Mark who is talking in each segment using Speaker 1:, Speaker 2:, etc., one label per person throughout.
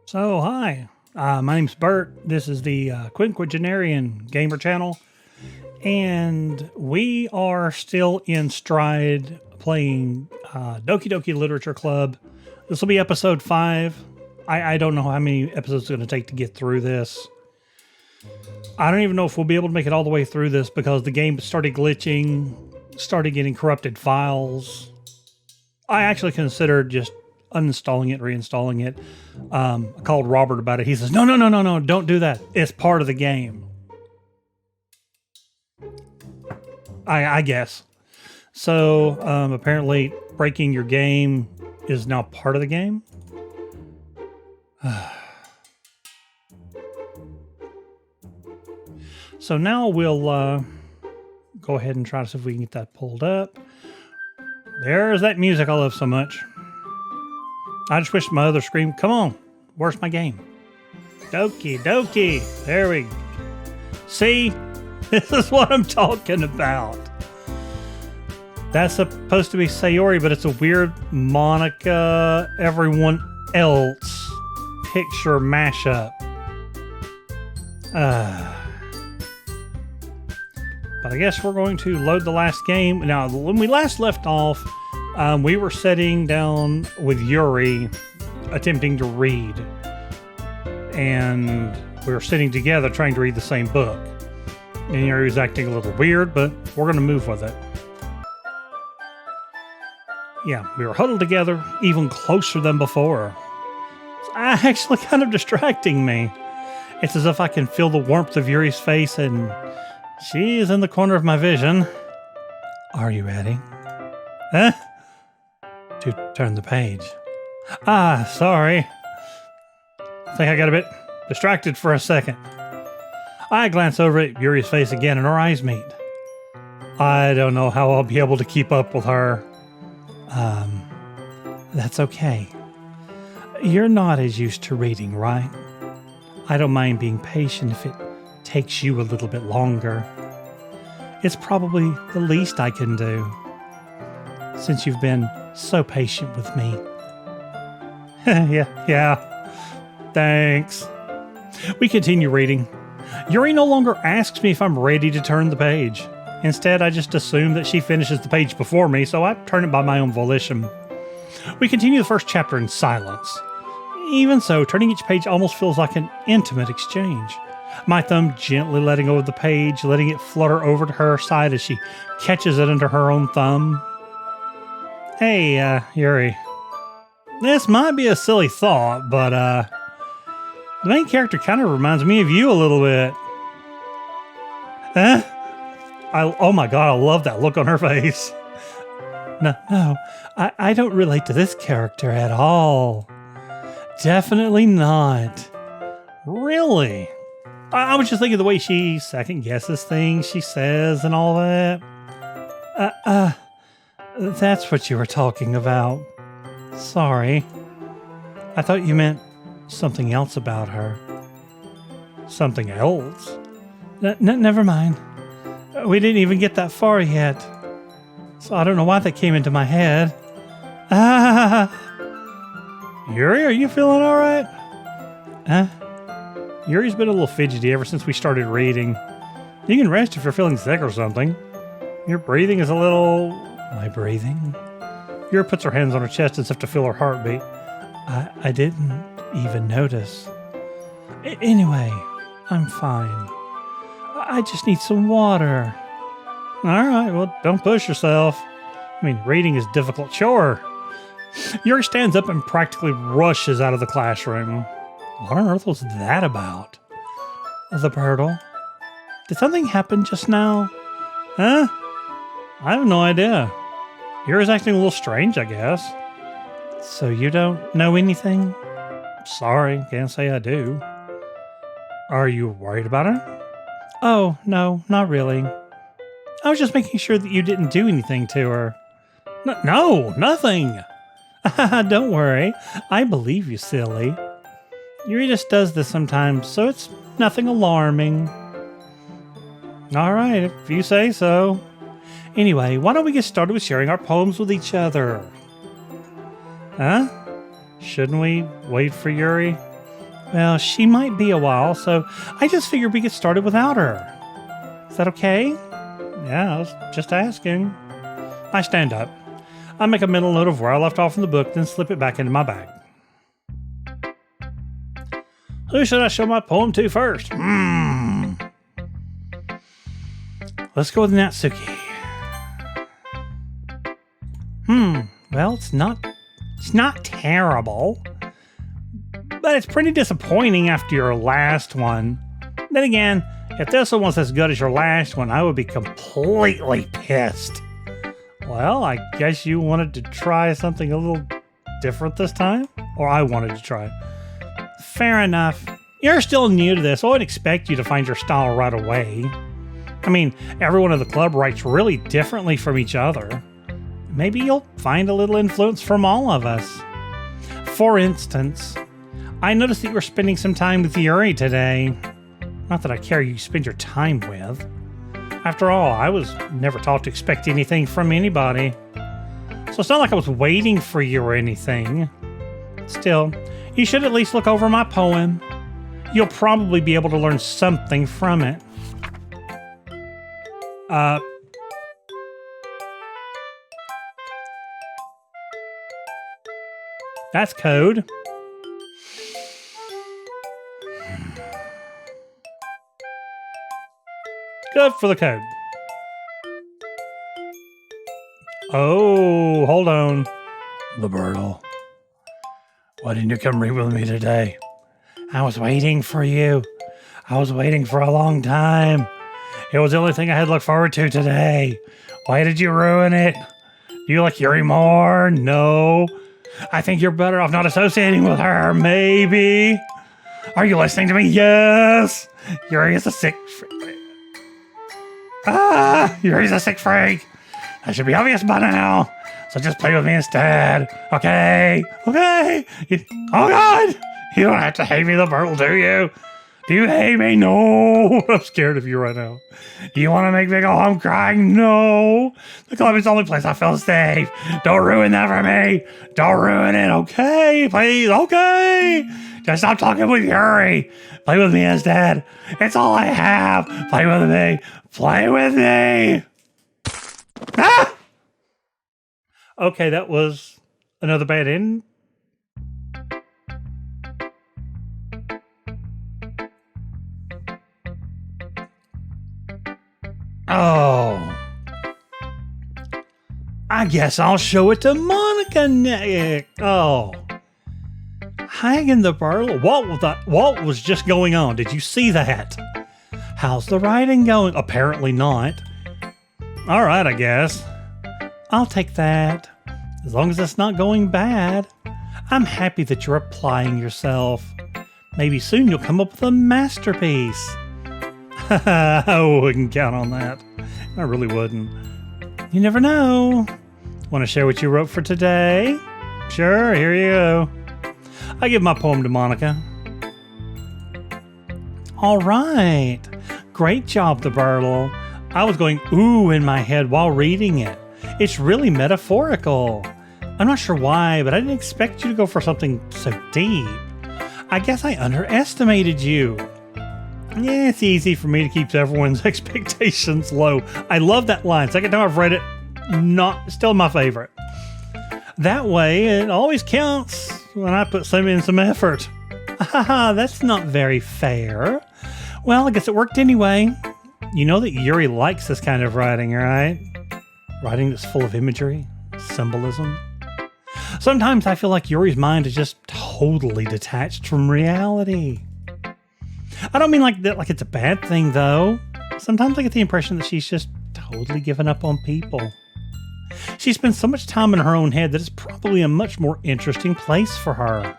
Speaker 1: So, hi, my name's Bert. This is the Quinquagenarian gamer channel, and we are still in stride playing Doki Literature Club. This will be episode 5. I don't know how many episodes it's going to take to get through this. I don't even know if we'll be able to make it all the way through this because the game started glitching, started getting corrupted files. I actually considered just uninstalling it, reinstalling it. I called Robert about it. He says, no, don't do that. It's part of the game. I guess. So apparently breaking your game is now part of the game. So now we'll go ahead and try to see if we can get that pulled up. There's that music I love so much. I just wish my other screen. Come on, where's my game? Doki. There we go. See, this is what I'm talking about. That's supposed to be Sayori, but it's a weird Monica, everyone else picture mashup. But I guess we're going to load the last game. Now, when we last left off, we were sitting down with Yuri, attempting to read. And we were sitting together trying to read the same book. And Yuri was acting a little weird, but we're going to move with it. Yeah, we were huddled together, even closer than before. It's actually kind of distracting me. It's as if I can feel the warmth of Yuri's face, and she's in the corner of my vision. Are you ready? Huh? To turn the page. Sorry. I think I got a bit distracted for a second. I glance over at Yuri's face again, and our eyes meet. I don't know how I'll be able to keep up with her. That's okay. You're not as used to reading, right? I don't mind being patient if it takes you a little bit longer. It's probably the least I can do, since you've been so patient with me. Yeah. Thanks. We continue reading. Yuri no longer asks me if I'm ready to turn the page. Instead, I just assume that she finishes the page before me, so I turn it by my own volition. We continue the first chapter in silence. Even so, turning each page almost feels like an intimate exchange. My thumb gently letting go of the page, letting it flutter over to her side as she catches it under her own thumb. Hey, Yuri. This might be a silly thought, but, the main character kind of reminds me of you a little bit. Huh? Oh my god, I love that look on her face. No, I don't relate to this character at all. Definitely not. Really? I was just thinking the way she second guesses things she says and all that. That's what you were talking about. Sorry. I thought you meant something else about her. Something else? Never mind. We didn't even get that far yet. So I don't know why that came into my head. Yuri, are you feeling all right? Yuri's been a little fidgety ever since we started reading. You can rest if you're feeling sick or something. Your breathing is a little... My breathing? Yuri puts her hands on her chest as if to feel her heartbeat. I didn't even notice. Anyway, I'm fine. I just need some water. All right, well, don't push yourself. I mean, reading is a difficult chore. Yuri stands up and practically rushes out of the classroom. What on earth was that about? The Birdle. Did something happen just now? Huh? I have no idea. Yuri's acting a little strange, I guess. So you don't know anything? Sorry, can't say I do. Are you worried about her? Oh, no, not really. I was just making sure that you didn't do anything to her. No, nothing. Don't worry. I believe you, silly. Yuri just does this sometimes, so it's nothing alarming. All right, if you say so. Anyway, why don't we get started with sharing our poems with each other? Huh? Shouldn't we wait for Yuri? Well, she might be a while, so I just figured we get started without her. Is that okay? Yeah, I was just asking. I stand up. I make a mental note of where I left off in the book, then slip it back into my bag. Who should I show my poem to first? Let's go with Natsuki. Well, it's not terrible, but it's pretty disappointing after your last one. Then again, if this one was as good as your last one, I would be completely pissed. Well, I guess you wanted to try something a little different this time? Or I wanted to try. Fair enough. You're still new to this, so I would expect you to find your style right away. I mean, everyone in the club writes really differently from each other. Maybe you'll find a little influence from all of us. For instance, I noticed that you were spending some time with Yuri today. Not that I care who you spend your time with. After all, I was never taught to expect anything from anybody. So it's not like I was waiting for you or anything. Still, you should at least look over my poem. You'll probably be able to learn something from it. That's code. Good for the code. Oh, hold on. Libertal. Why didn't you come read with me today? I was waiting for you. I was waiting for a long time. It was the only thing I had looked forward to today. Why did you ruin it? Do you like Yuri more? No. I think you're better off not associating with her, maybe. Are you listening to me? Yes. Yuri is a sick freak. Yuri's a sick freak. That should be obvious by now. So just play with me instead. Okay? Okay? Oh, God. You don't have to hate me, the Burtle, do you? Do you hate me? No. I'm scared of you right now. Do you want to make me go home crying? No. The club is the only place I feel safe. Don't ruin that for me. Don't ruin it. Okay? Please. Okay? Just stop talking with Yuri. Play with me instead. It's all I have. Play with me. Play with me. Ah! Okay, that was another bad end. Oh. I guess I'll show it to Monica next. Oh. Hagen the Burtle. What was just going on? Did you see that? How's the writing going? Apparently not. All right, I guess. I'll take that. As long as it's not going bad. I'm happy that you're applying yourself. Maybe soon you'll come up with a masterpiece. I wouldn't count on that. I really wouldn't. You never know. Want to share what you wrote for today? Sure, here you go. I give my poem to Monica. All right. Great job, the Burtle. I was going ooh in my head while reading it. It's really metaphorical. I'm not sure why, but I didn't expect you to go for something so deep. I guess I underestimated you. Yeah, it's easy for me to keep everyone's expectations low. I love that line. Second time I've read it, still my favorite. That way, it always counts when I put in some effort. Haha, that's not very fair. Well, I guess it worked anyway. You know that Yuri likes this kind of writing, right? Writing that's full of imagery, symbolism. Sometimes I feel like Yuri's mind is just totally detached from reality. I don't mean like that, like it's a bad thing, though. Sometimes I get the impression that she's just totally given up on people. She spends so much time in her own head that it's probably a much more interesting place for her.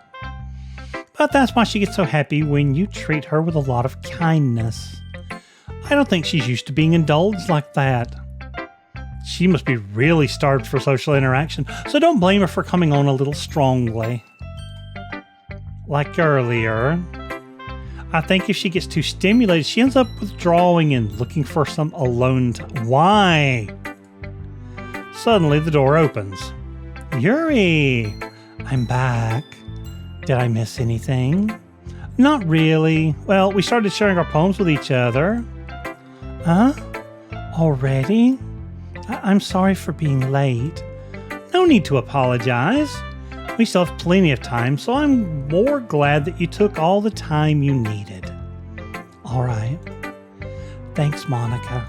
Speaker 1: But that's why she gets so happy when you treat her with a lot of kindness. I don't think she's used to being indulged like that. She must be really starved for social interaction, so don't blame her for coming on a little strongly. Like earlier, I think if she gets too stimulated, she ends up withdrawing and looking for some alone time. Why? Suddenly the door opens. Yuri! I'm back. Did I miss anything? Not really. Well, we started sharing our poems with each other. Huh? Already? I'm sorry for being late. No need to apologize. We still have plenty of time, so I'm more glad that you took all the time you needed. All right. Thanks, Monica.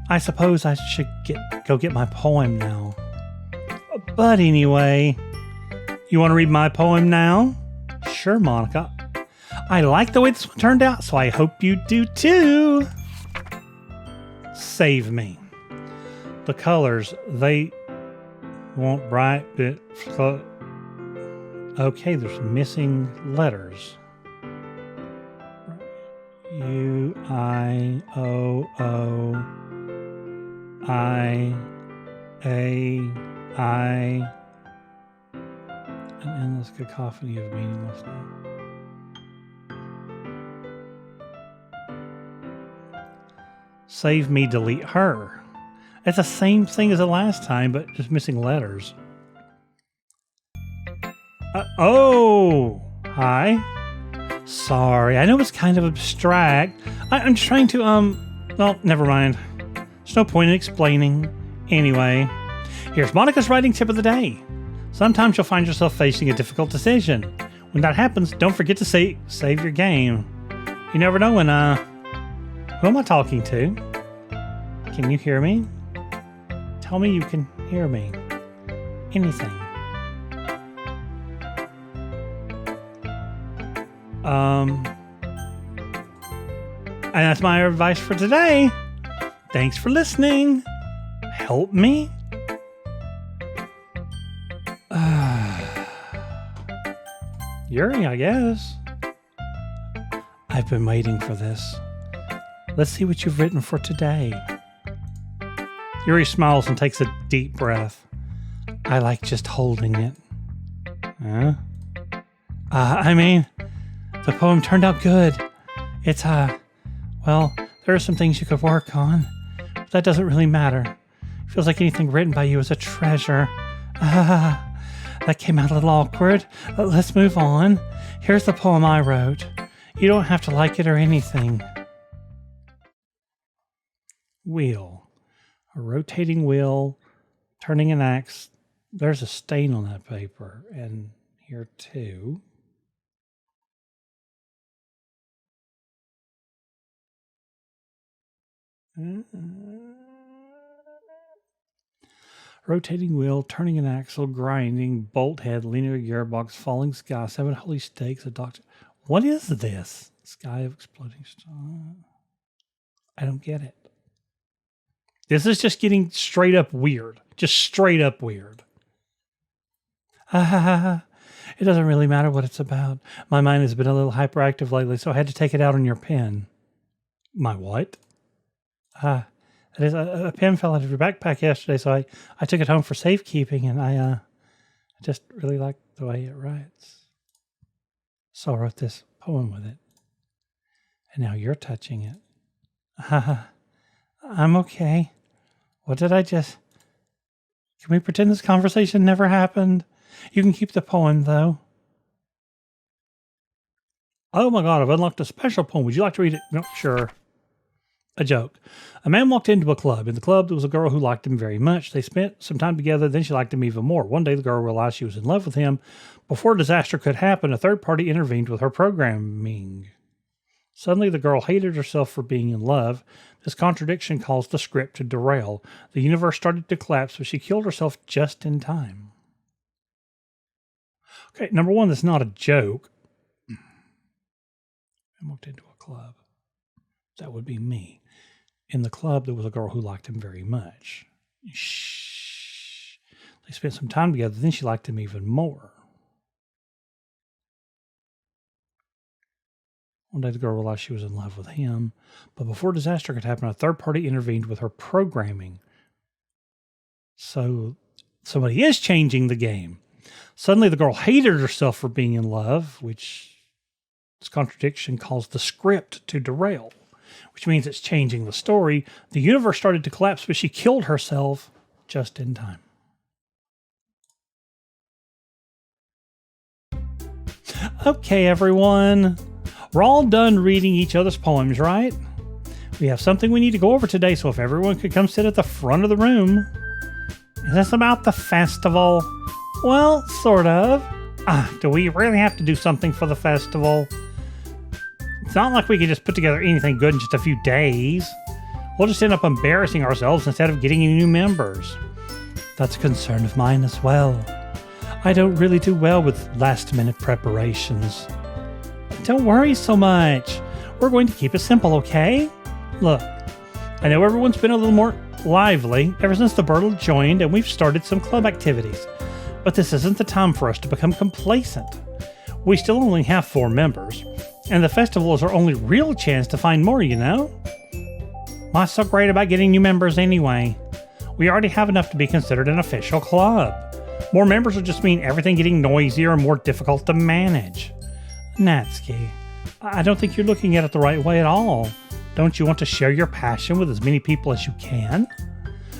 Speaker 1: I suppose I should go get my poem now. But anyway, you want to read my poem now? Sure, Monica. I like the way this one turned out, so I hope you do too. Save me. The colors, they won't bright bit. Okay, there's missing letters. U, I, O, O, I, A, I, an endless cacophony of meaninglessness. Save me, delete her. It's the same thing as the last time, but just missing letters. Oh, hi. Sorry, I know it's kind of abstract. I'm just trying to, well, never mind. There's no point in explaining. Anyway, here's Monica's writing tip of the day. Sometimes you'll find yourself facing a difficult decision. When that happens, don't forget to save your game. You never know when, who am I talking to? Can you hear me? Tell me you can hear me. Anything. And that's my advice for today. Thanks for listening. Help me. Yuri, I guess. I've been waiting for this. Let's see what you've written for today. Yuri smiles and takes a deep breath. I like just holding it. Huh? I mean, the poem turned out good. It's, well, there are some things you could work on, but that doesn't really matter. It feels like anything written by you is a treasure. That came out a little awkward. Let's move on. Here's the poem I wrote. You don't have to like it or anything. Wheel. A rotating wheel, turning an axe. There's a stain on that paper, and here too. Rotating wheel, turning an axle, grinding, bolt head, linear gearbox, falling sky, 7 holy stakes, a doctor. What is this? Sky of exploding stars. I don't get it. This is just getting straight up weird. Just straight up weird. It doesn't really matter what it's about. My mind has been a little hyperactive lately, so I had to take it out on your pen. My what? That is, a pen fell out of your backpack yesterday, so I took it home for safekeeping, and I just really like the way it writes. So I wrote this poem with it. And now you're touching it. I'm okay. What did I just... Can we pretend this conversation never happened? You can keep the poem, though. Oh my God, I've unlocked a special poem. Would you like to read it? No, sure. A joke. A man walked into a club. In the club, there was a girl who liked him very much. They spent some time together, then she liked him even more. One day, the girl realized she was in love with him. Before disaster could happen, a third party intervened with her programming. Suddenly, the girl hated herself for being in love. This contradiction caused the script to derail. The universe started to collapse, but she killed herself just in time. Okay, number one, that's not a joke. I walked into a club. That would be me. In the club, there was a girl who liked him very much. Shh. They spent some time together, then she liked him even more. One day, the girl realized she was in love with him, but before disaster could happen, a third party intervened with her programming. So, somebody is changing the game. Suddenly, the girl hated herself for being in love, which this contradiction caused the script to derail, which means it's changing the story. The universe started to collapse, but she killed herself just in time. Okay, everyone. We're all done reading each other's poems, right? We have something we need to go over today, so if everyone could come sit at the front of the room. Is this about the festival? Well, sort of. Do we really have to do something for the festival? It's not like we can just put together anything good in just a few days. We'll just end up embarrassing ourselves instead of getting any new members. That's a concern of mine as well. I don't really do well with last-minute preparations. Don't worry so much. We're going to keep it simple, okay? Look, I know everyone's been a little more lively ever since the Bertle joined and we've started some club activities. But this isn't the time for us to become complacent. We still only have 4 members, and the festival is our only real chance to find more, you know? What's so great about getting new members anyway? We already have enough to be considered an official club. More members will just mean everything getting noisier and more difficult to manage. Natsuki, I don't think you're looking at it the right way at all. Don't you want to share your passion with as many people as you can?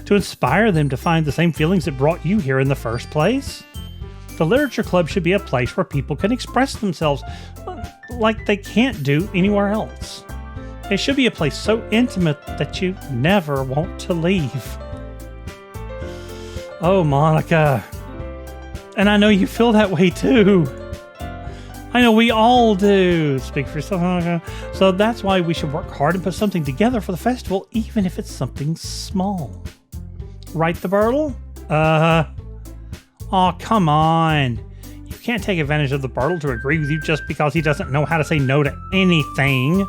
Speaker 1: To inspire them to find the same feelings that brought you here in the first place? The Literature Club should be a place where people can express themselves like they can't do anywhere else. It should be a place so intimate that you never want to leave. Oh, Monica. And I know you feel that way too. I know we all do. Speak for yourself, Monica. So that's why we should work hard and put something together for the festival, even if it's something small. Right, the Bertle? Oh, come on. You can't take advantage of the Bertle to agree with you just because he doesn't know how to say no to anything.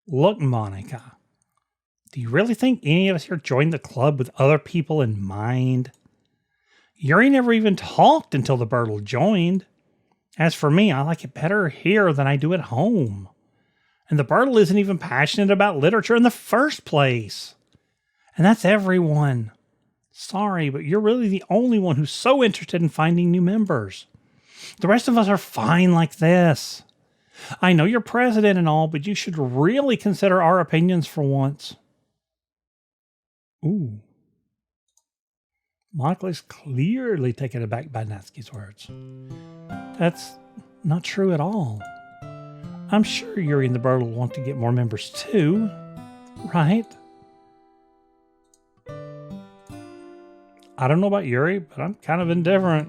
Speaker 1: Look, Monica. Do you really think any of us here joined the club with other people in mind? Yuri never even talked until the Bertle joined. As for me, I like it better here than I do at home. And the Bertle isn't even passionate about literature in the first place. And that's everyone. Sorry, but you're really the only one who's so interested in finding new members. The rest of us are fine like this. I know you're president and all, but you should really consider our opinions for once. Ooh. Michael is clearly taken aback by Natsuki's words. That's not true at all. I'm sure Yuri and the Bertle want to get more members too, right? I don't know about Yuri, but I'm kind of indifferent.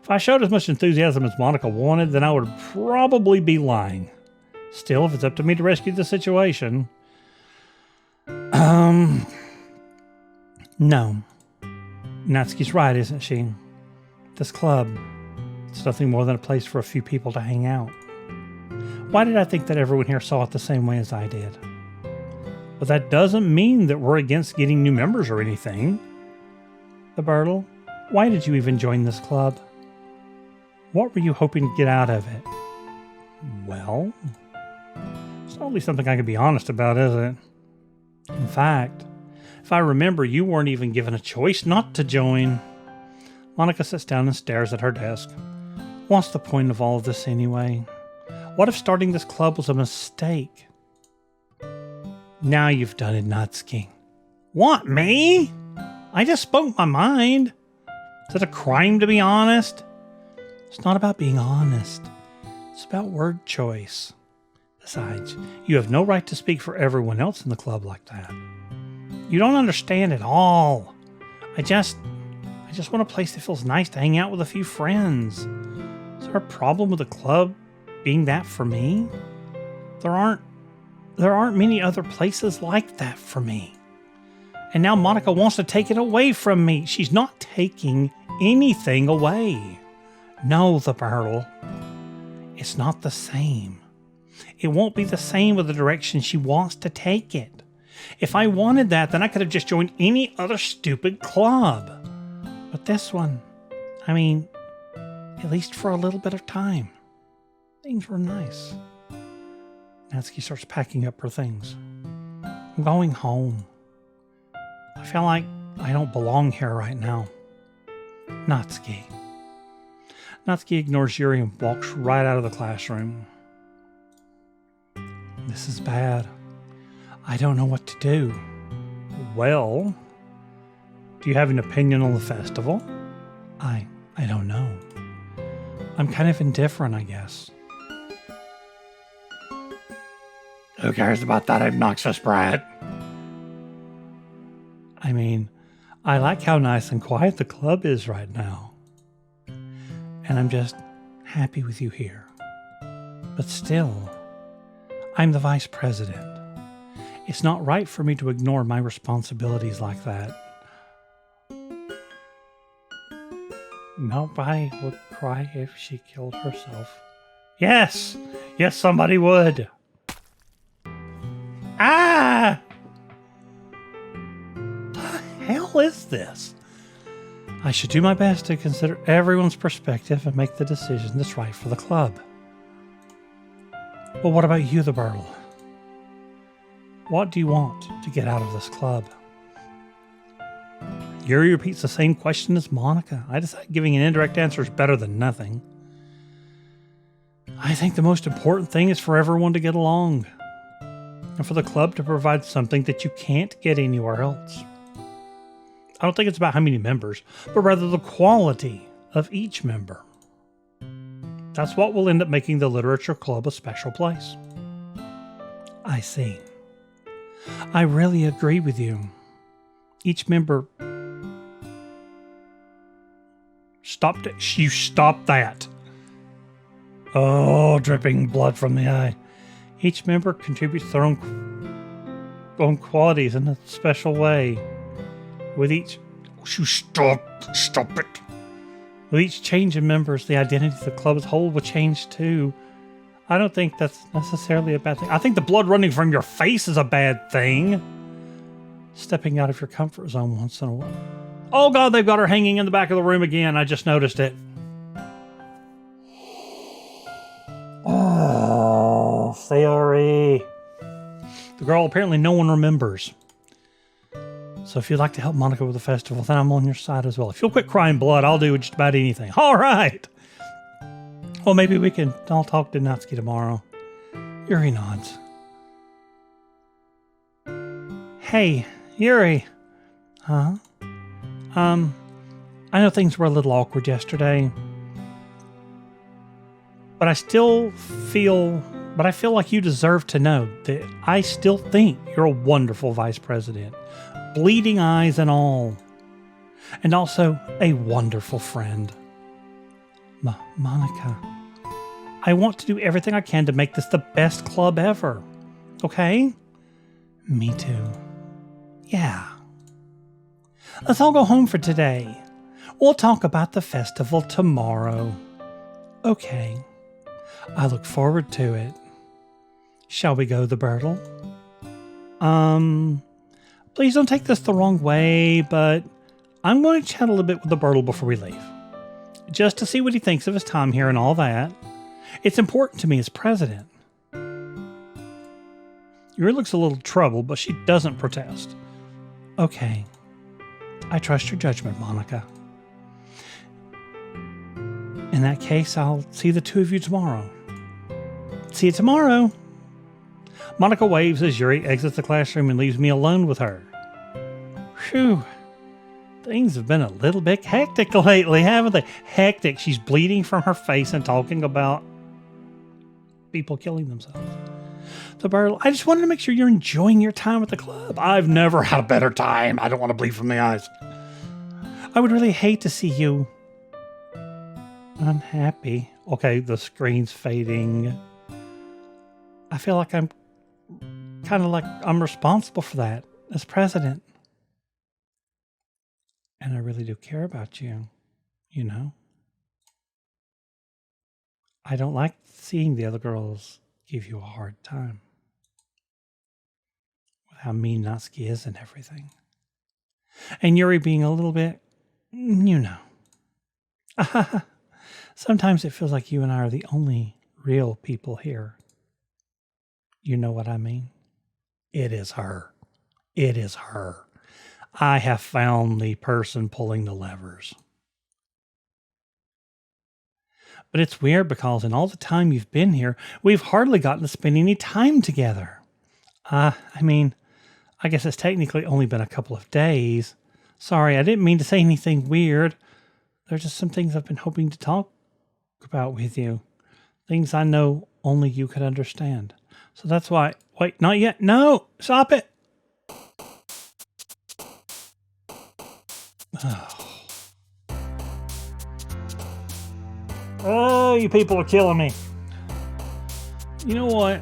Speaker 1: If I showed as much enthusiasm as Monica wanted, then I would probably be lying. Still, if it's up to me to rescue the situation... No. Natsuki's right, isn't she? This club, it's nothing more than a place for a few people to hang out. Why did I think that everyone here saw it the same way as I did? But that doesn't mean that we're against getting new members or anything. The Bertle, why did you even join this club? What were you hoping to get out of it? Well, it's not really something I can be honest about, is it? In fact, if I remember, you weren't even given a choice not to join. Monica sits down and stares at her desk. What's the point of all of this anyway? What if starting this club was a mistake? Now you've done it, Natsuki. What, me? I just spoke my mind. Is it a crime to be honest? It's not about being honest. It's about word choice. Besides, you have no right to speak for everyone else in the club like that. You don't understand at all. I just want a place that feels nice to hang out with a few friends. Is there a problem with the club being that for me? There aren't many other places like that for me. And now Monica wants to take it away from me. She's not taking anything away. No, the Bertle. It's not the same. It won't be the same with the direction she wants to take it. If I wanted that, then I could have just joined any other stupid club. But this one, I mean, at least for a little bit of time, things were nice. Natsuki starts packing up her things. I'm going home. I feel like I don't belong here right now. Natsuki. Natsuki ignores Yuri and walks right out of the classroom. This is bad. I don't know what to do. Well, do you have an opinion on the festival? I don't know. I'm kind of indifferent, I guess. Who cares about that obnoxious brat? I mean, I like how nice and quiet the club is right now. And I'm just happy with you here. But still, I'm the vice president. It's not right for me to ignore my responsibilities like that. Nobody would cry if she killed herself. Yes! Yes, somebody would. Ah! The hell is this? I should do my best to consider everyone's perspective and make the decision that's right for the club. But what about you, the Burtle? What do you want to get out of this club? Yuri repeats the same question as Monica. I decide giving an indirect answer is better than nothing. I think the most important thing is for everyone to get along. And for the club to provide something that you can't get anywhere else. I don't think it's about how many members, but rather the quality of each member. That's what will end up making the literature club a special place. I see. I really agree with you. Each member... Stop it. You stop that. Oh, dripping blood from the eye. Each member contributes their own qualities in a special way. With each... Stop it. With each change in members, the identity of the club as a whole will change too. I don't think that's necessarily a bad thing. I think the blood running from your face is a bad thing. Stepping out of your comfort zone once in a while. Oh God, they've got her hanging in the back of the room again. I just noticed it. Oh, sorry. The girl apparently no one remembers. So if you'd like to help Monica with the festival, then I'm on your side as well. If you'll quit crying blood, I'll do just about anything. All right. Well, maybe we can all talk to Natsuki tomorrow. Yuri nods. Hey, Yuri. Huh? I know things were a little awkward yesterday. But I feel like you deserve to know that I still think you're a wonderful vice president. Bleeding eyes and all. And also a wonderful friend. Monica. I want to do everything I can to make this the best club ever. Okay? Me too. Yeah. Let's all go home for today. We'll talk about the festival tomorrow. Okay. I look forward to it. Shall we go, the Burtle? Please don't take this the wrong way, but I'm going to chat a little bit with the Burtle before we leave. Just to see what he thinks of his time here and all that. It's important to me as president. Yuri looks a little troubled, but she doesn't protest. Okay. I trust your judgment, Monica. In that case, I'll see the two of you tomorrow. See you tomorrow. Monica waves as Yuri exits the classroom and leaves me alone with her. Phew. Things have been a little bit hectic lately, haven't they? Hectic. She's bleeding from her face and talking about people killing themselves. The Burtle, I just wanted to make sure you're enjoying your time at the club. I've never had a better time. I don't want to bleed from the eyes. I would really hate to see you unhappy. Okay, the screen's fading. I feel like I'm responsible for that as president. And I really do care about you, you know. I don't like seeing the other girls give you a hard time. With how mean Natsuki is and everything. And Yuri being a little bit, you know. Sometimes it feels like you and I are the only real people here. You know what I mean? It is her. It is her. I have found the person pulling the levers. But it's weird because in all the time you've been here, we've hardly gotten to spend any time together. I mean, I guess it's technically only been a couple of days. Sorry, I didn't mean to say anything weird. There's just some things I've been hoping to talk about with you. Things I know only you could understand. So that's why... Wait, not yet. No! Stop it! Oh, you people are killing me. You know what?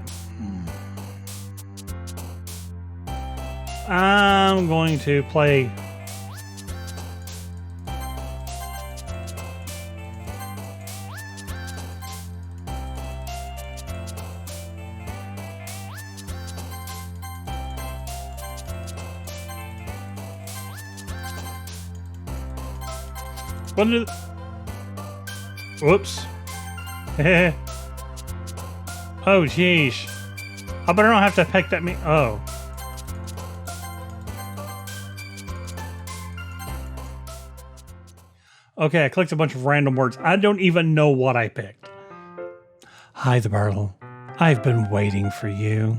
Speaker 1: I'm going to play... What did... Whoops. Oh, jeez. I better not have to pick that me... Oh. Okay, I clicked a bunch of random words. I don't even know what I picked. Hi, the Bartle. I've been waiting for you.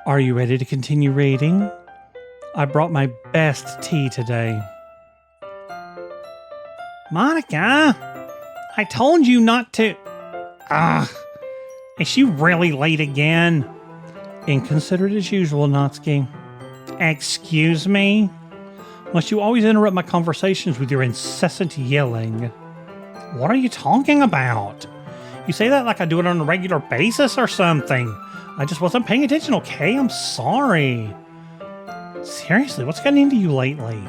Speaker 1: Are you ready to continue reading? I brought my best tea today. Monica, I told you not to... is she really late again? Inconsiderate as usual, Natsuki. Excuse me? Must you always interrupt my conversations with your incessant yelling? What are you talking about? You say that like I do it on a regular basis or something. I just wasn't paying attention, okay? I'm sorry. Seriously, what's gotten into you lately?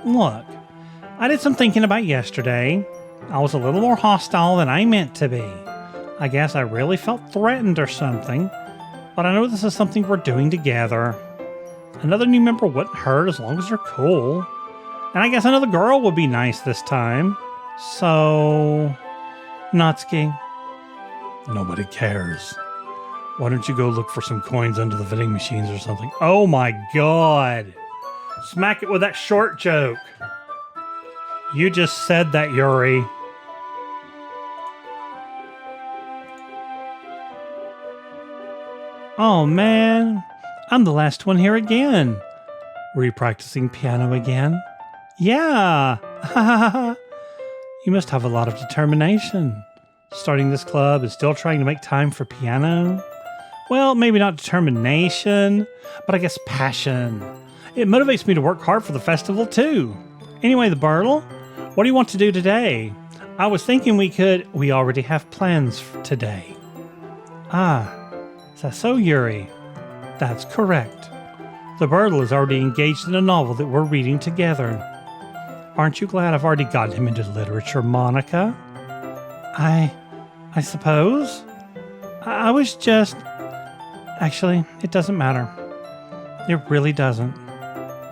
Speaker 1: Look, I did some thinking about yesterday. I was a little more hostile than I meant to be. I guess I really felt threatened or something, but I know this is something we're doing together. Another new member wouldn't hurt as long as they're cool. And I guess another girl would be nice this time. So... Natsuki. Nobody cares. Why don't you go look for some coins under the vending machines or something? Oh my god! Smack it with that short joke. You just said that, Yuri. Oh man, I'm the last one here again. Were you practicing piano again? Yeah! You must have a lot of determination. Starting this club and still trying to make time for piano? Well, maybe not determination, but I guess passion. It motivates me to work hard for the festival too. Anyway, the Bartle, what do you want to do today? I was thinking we already have plans for today. Ah, is that so, Yuri? That's correct. The Bartle is already engaged in a novel that we're reading together. Aren't you glad I've already gotten him into literature, Monica? I suppose? I was just... Actually, it doesn't matter. It really doesn't.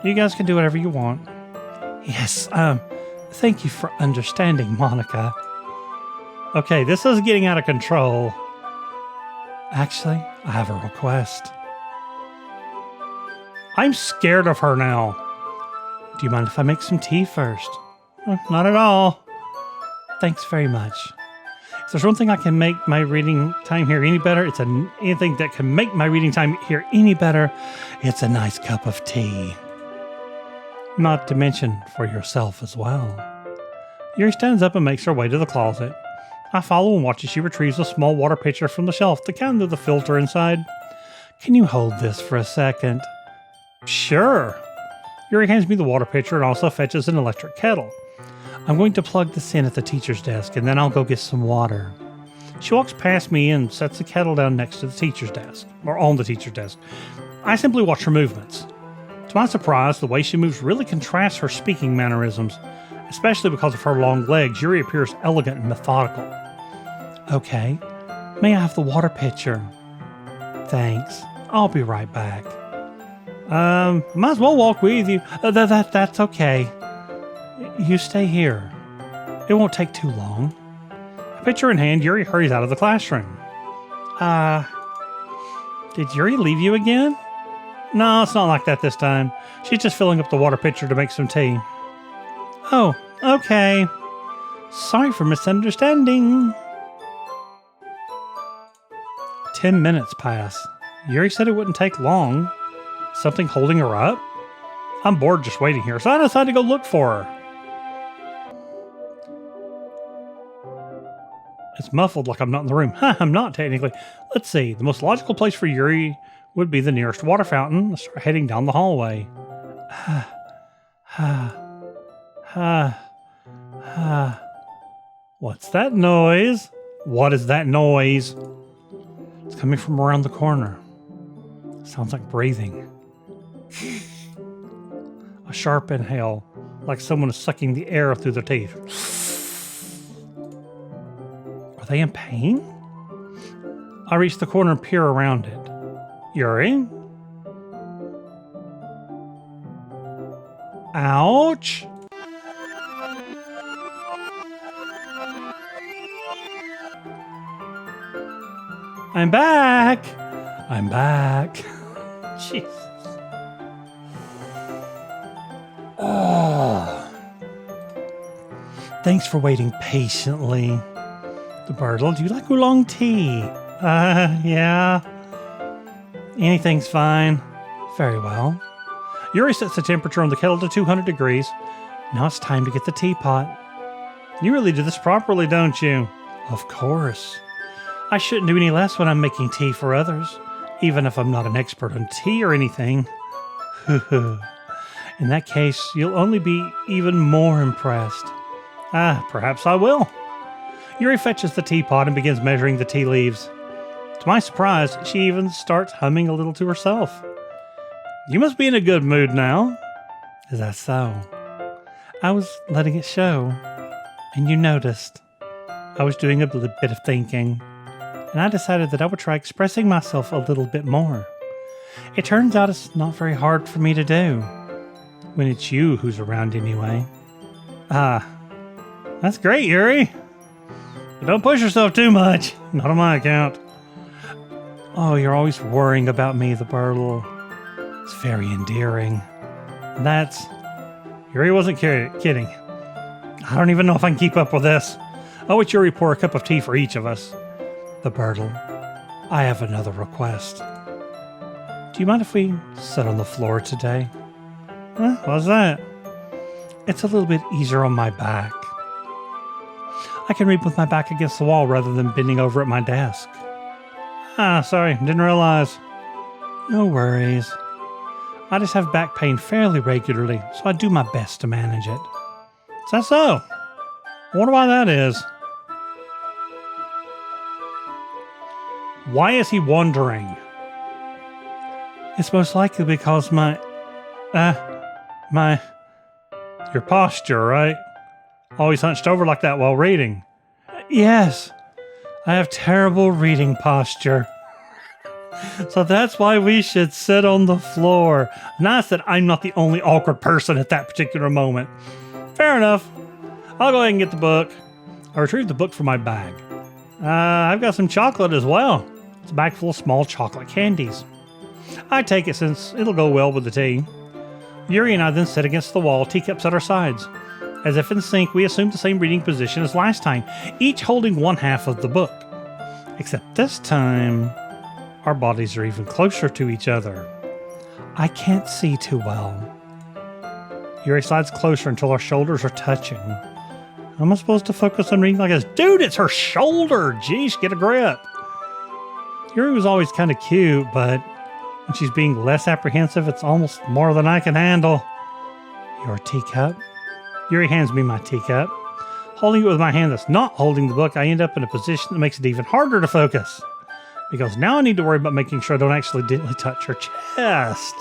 Speaker 1: You guys can do whatever you want. Yes, thank you for understanding, Monica. Okay, this is getting out of control. Actually, I have a request. I'm scared of her now. Do you mind if I make some tea first? Not at all. Thanks very much. If there's one thing I can make my reading time here any better, anything that can make my reading time here any better, it's a nice cup of tea. Not to mention for yourself as well. Yuri stands up and makes her way to the closet. I follow and watch as she retrieves a small water pitcher from the shelf to count to the filter inside. Can you hold this for a second? Sure. Yuri hands me the water pitcher and also fetches an electric kettle. I'm going to plug this in at the teacher's desk, and then I'll go get some water. She walks past me and sets the kettle down next to the teacher's desk, or on the teacher's desk. I simply watch her movements. To my surprise, the way she moves really contrasts her speaking mannerisms, especially because of her long legs. Yuri appears elegant and methodical. Okay, may I have the water pitcher? Thanks, I'll be right back. Might as well walk with you. That's okay. You stay here. It won't take too long. A pitcher in hand, Yuri hurries out of the classroom. Did Yuri leave you again? No, it's not like that this time. She's just filling up the water pitcher to make some tea. Oh, okay. Sorry for misunderstanding. 10 minutes pass. Yuri said it wouldn't take long. Something holding her up? I'm bored just waiting here, so I decided to go look for her. It's muffled like I'm not in the room. I'm not technically. Let's see. The most logical place for Yuri would be the nearest water fountain. Let's start heading down the hallway. What's that noise? What is that noise? It's coming from around the corner. Sounds like breathing. A sharp inhale, like someone is sucking the air through their teeth. Are they in pain? I reach the corner and peer around it. Yuri? Ouch! I'm back! I'm back. Jesus. Thanks for waiting patiently. The Birdle, do you like oolong tea? Yeah. Anything's fine. Very well. Yuri sets the temperature on the kettle to 200 degrees. Now it's time to get the teapot. You really do this properly, don't you? Of course. I shouldn't do any less when I'm making tea for others, even if I'm not an expert on tea or anything. In that case, you'll only be even more impressed. Perhaps I will. Yuri fetches the teapot and begins measuring the tea leaves. To my surprise, she even starts humming a little to herself. You must be in a good mood now. Is that so? I was letting it show, and you noticed. I was doing a bit of thinking, and I decided that I would try expressing myself a little bit more. It turns out it's not very hard for me to do, when it's you who's around anyway. That's great, Yuri. But don't push yourself too much. Not on my account. Oh, you're always worrying about me, the Birdle. It's very endearing. Yuri wasn't kidding. I don't even know if I can keep up with this. I'll let Yuri pour a cup of tea for each of us. The Birdle, I have another request. Do you mind if we sit on the floor today? What's that? It's a little bit easier on my back. I can read with my back against the wall rather than bending over at my desk. Sorry, didn't realize. No worries. I just have back pain fairly regularly, so I do my best to manage it. Is that so? I wonder why that is. Why is he wondering? It's most likely because your posture, right? Always hunched over like that while reading. Yes, I have terrible reading posture. So that's why we should sit on the floor. Nice that I'm not the only awkward person at that particular moment. Fair enough. I'll go ahead and get the book. I retrieved the book from my bag. I've got some chocolate as well. It's a bag full of small chocolate candies. I take it since it'll go well with the tea. Yuri and I then sit against the wall, teacups at our sides. As if in sync, we assumed the same reading position as last time, each holding one half of the book. Except this time, our bodies are even closer to each other. I can't see too well. Yuri slides closer until our shoulders are touching. How am I supposed to focus on reading like this? Dude, it's her shoulder! Jeez, get a grip! Yuri was always kind of cute, but when she's being less apprehensive, it's almost more than I can handle. Your teacup? Yuri hands me my teacup. Holding it with my hand that's not holding the book, I end up in a position that makes it even harder to focus. Because now I need to worry about making sure I don't accidentally touch her chest.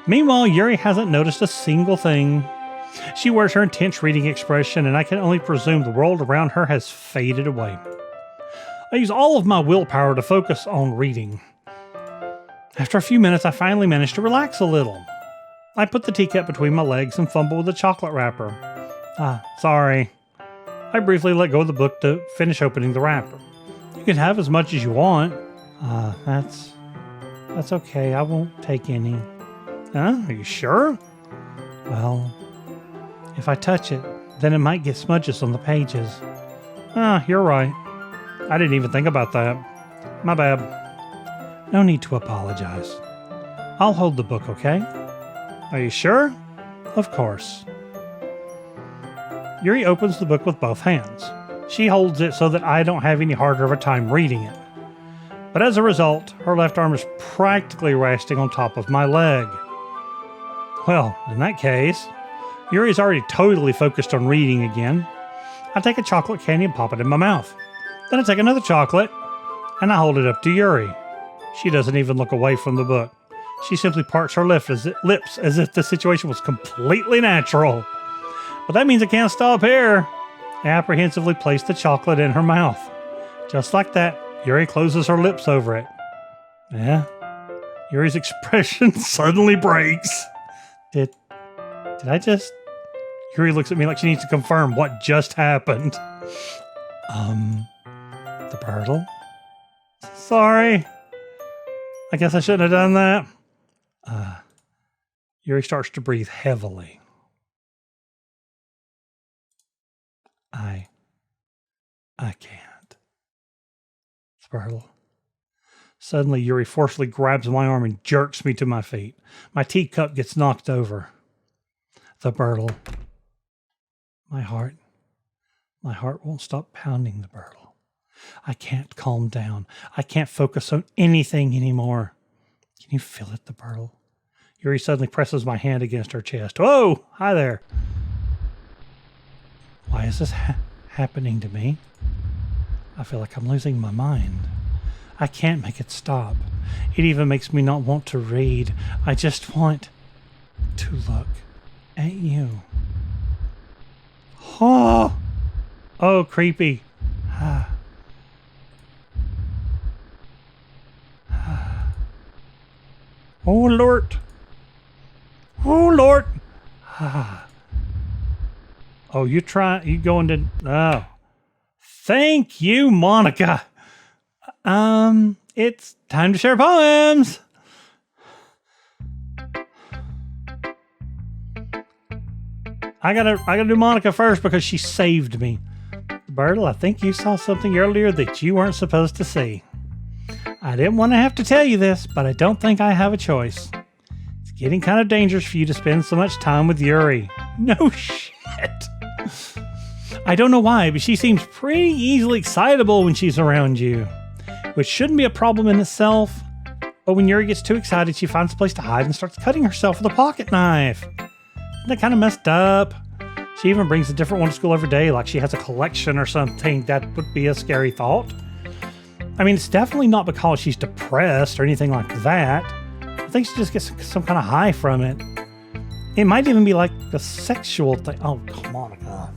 Speaker 1: Meanwhile, Yuri hasn't noticed a single thing. She wears her intense reading expression, and I can only presume the world around her has faded away. I use all of my willpower to focus on reading. After a few minutes, I finally manage to relax a little. I put the teacup between my legs and fumble with the chocolate wrapper. Sorry. I briefly let go of the book to finish opening the wrapper. You can have as much as you want. That's okay. I won't take any. Are you sure? Well, if I touch it, then it might get smudges on the pages. You're right. I didn't even think about that. My bad. No need to apologize. I'll hold the book, okay? Are you sure? Of course. Yuri opens the book with both hands. She holds it so that I don't have any harder of a time reading it. But as a result, her left arm is practically resting on top of my leg. Well, in that case, Yuri's already totally focused on reading again. I take a chocolate candy and pop it in my mouth. Then I take another chocolate and I hold it up to Yuri. She doesn't even look away from the book. She simply parts her lips as if the situation was completely natural. But that means I can't stop here. I apprehensively place the chocolate in her mouth. Just like that, Yuri closes her lips over it. Yeah, Yuri's expression suddenly breaks. Did I just... Yuri looks at me like she needs to confirm what just happened. The Birdle? Sorry. I guess I shouldn't have done that. Yuri starts to breathe heavily. I can't. Spurtle. Suddenly, Yuri forcefully grabs my arm and jerks me to my feet. My teacup gets knocked over. The Birdle. My heart won't stop pounding, the Birdle. I can't calm down. I can't focus on anything anymore. Can you feel it, the Birdle? Yuri suddenly presses my hand against her chest. Whoa! Hi there. Why is this happening to me? I feel like I'm losing my mind. I can't make it stop. It even makes me not want to read. I just want to look at you. Oh, creepy. Oh, Lord. Oh, Lord. Oh, you going to... Oh. Thank you, Monica. It's time to share poems. I gotta do Monica first because she saved me. Bertle, I think you saw something earlier that you weren't supposed to see. I didn't want to have to tell you this, but I don't think I have a choice. It's getting kind of dangerous for you to spend so much time with Yuri. No shit. I don't know why, but she seems pretty easily excitable when she's around you, which shouldn't be a problem in itself. But when Yuri gets too excited, she finds a place to hide and starts cutting herself with a pocket knife. Isn't that kind of messed up? She even brings a different one to school every day, like she has a collection or something. That would be a scary thought. I mean, it's definitely not because she's depressed or anything like that. I think she just gets some kind of high from it. It might even be like a sexual thing. Oh, come on, God.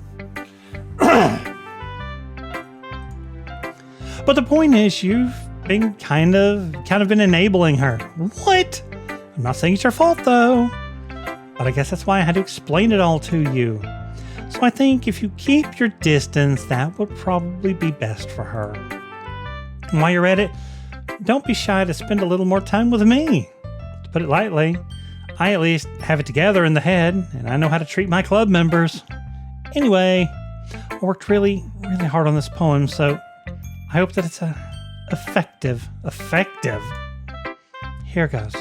Speaker 1: But the point is, you've been kind of been enabling her. What? I'm not saying it's your fault, though. But I guess that's why I had to explain it all to you. So I think if you keep your distance, that would probably be best for her. And while you're at it, don't be shy to spend a little more time with me. To put it lightly, I at least have it together in the head, and I know how to treat my club members. Anyway, I worked really, really hard on this poem, so I hope that it's effective. Here goes.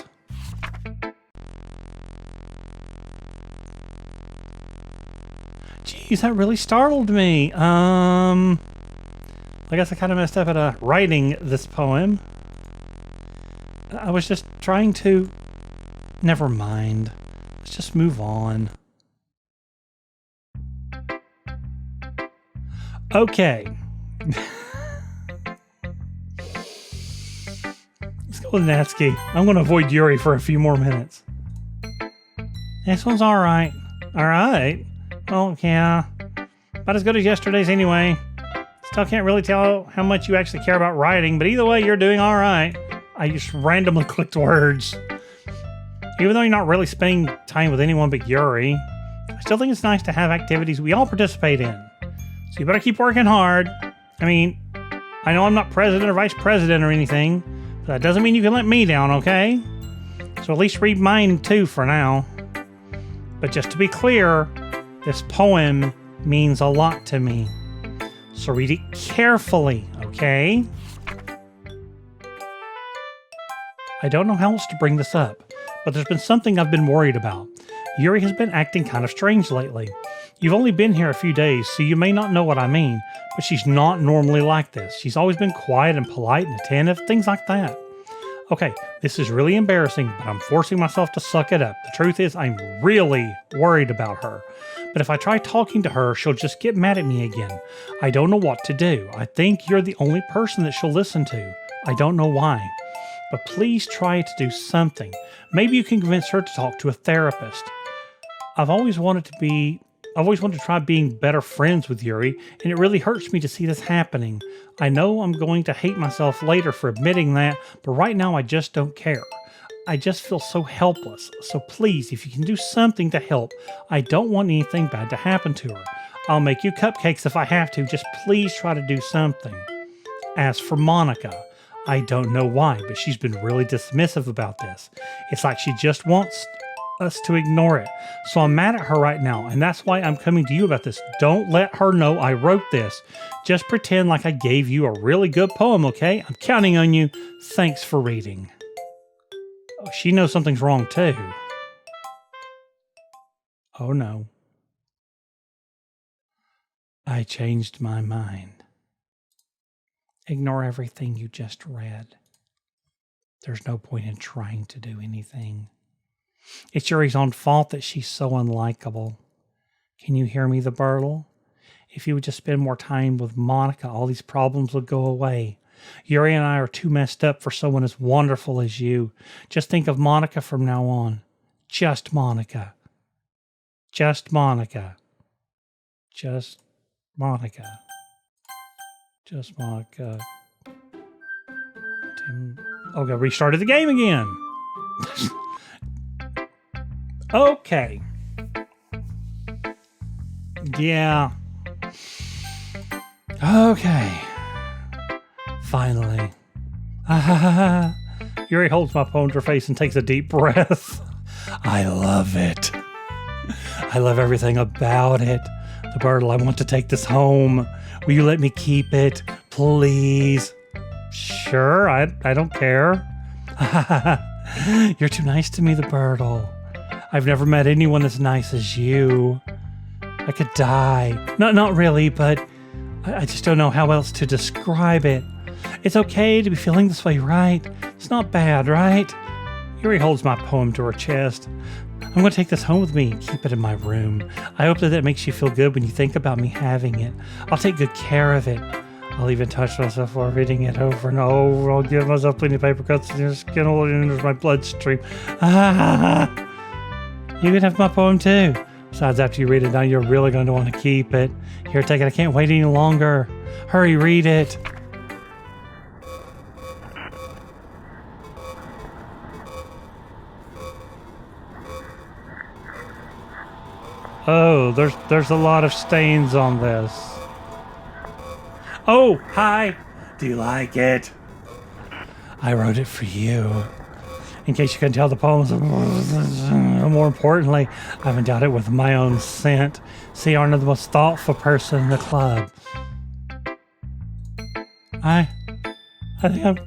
Speaker 1: Geez, that really startled me. I guess I kind of messed up at writing this poem. I was just trying to... Never mind. Let's just move on. Okay. Let's go with Natsuki. I'm going to avoid Yuri for a few more minutes. This one's alright. Alright? Oh, yeah. About as good as yesterday's anyway. Still can't really tell how much you actually care about writing, but either way, you're doing alright. I just randomly clicked words. Even though you're not really spending time with anyone but Yuri, I still think it's nice to have activities we all participate in. So you better keep working hard. I mean, I know I'm not president or vice president or anything, but that doesn't mean you can let me down, okay? So at least read mine too for now. But just to be clear, this poem means a lot to me. So read it carefully, okay? I don't know how else to bring this up, but there's been something I've been worried about. Yuri has been acting kind of strange lately. You've only been here a few days, so you may not know what I mean, but she's not normally like this. She's always been quiet and polite and attentive, things like that. Okay, this is really embarrassing, but I'm forcing myself to suck it up. The truth is, I'm really worried about her. But if I try talking to her, she'll just get mad at me again. I don't know what to do. I think you're the only person that she'll listen to. I don't know why. But please try to do something. Maybe you can convince her to talk to a therapist. I've always wanted to try being better friends with Yuri, and it really hurts me to see this happening. I know I'm going to hate myself later for admitting that, but right now I just don't care. I just feel so helpless. So please, if you can do something to help, I don't want anything bad to happen to her. I'll make you cupcakes if I have to. Just please try to do something. As for Monica, I don't know why, but she's been really dismissive about this. It's like she just wants us to ignore it. So I'm mad at her right now, and that's why I'm coming to you about this. Don't let her know I wrote this. Just pretend like I gave you a really good poem, okay? I'm counting on you. Thanks for reading. Oh, she knows something's wrong too. Oh no. I changed my mind. Ignore everything you just read. There's no point in trying to do anything. It's Yuri's own fault that she's so unlikable. Can you hear me, the Burtle? If you would just spend more time with Monica, all these problems would go away. Yuri and I are too messed up for someone as wonderful as you. Just think of Monica from now on. Just Monica. Just Monica. Just Monica. Just Monica. Okay, restarted the game again. Okay. Yeah. Okay. Finally. Yuri holds my poem to her face and takes a deep breath. I love it. I love everything about it. The Burtle, I want to take this home. Will you let me keep it, please? Sure, I don't care. You're too nice to me, the Burtle. I've never met anyone as nice as you. I could die. Not really, but I just don't know how else to describe it. It's okay to be feeling this way, right? It's not bad, right? Yuri holds my poem to her chest. I'm going to take this home with me and keep it in my room. I hope that makes you feel good when you think about me having it. I'll take good care of it. I'll even touch myself while reading it over and over. I'll give myself plenty of paper cuts and your skin all into my bloodstream. You can have my poem too. Besides, after you read it now, you're really going to want to keep it. Here, take it. I can't wait any longer. Hurry, read it. Oh, there's a lot of stains on this. Oh, hi. Do you like it? I wrote it for you. In case you couldn't tell, the poems. More importantly, I've endowed it with my own scent. See, aren't I the most thoughtful person in the club? I think I'm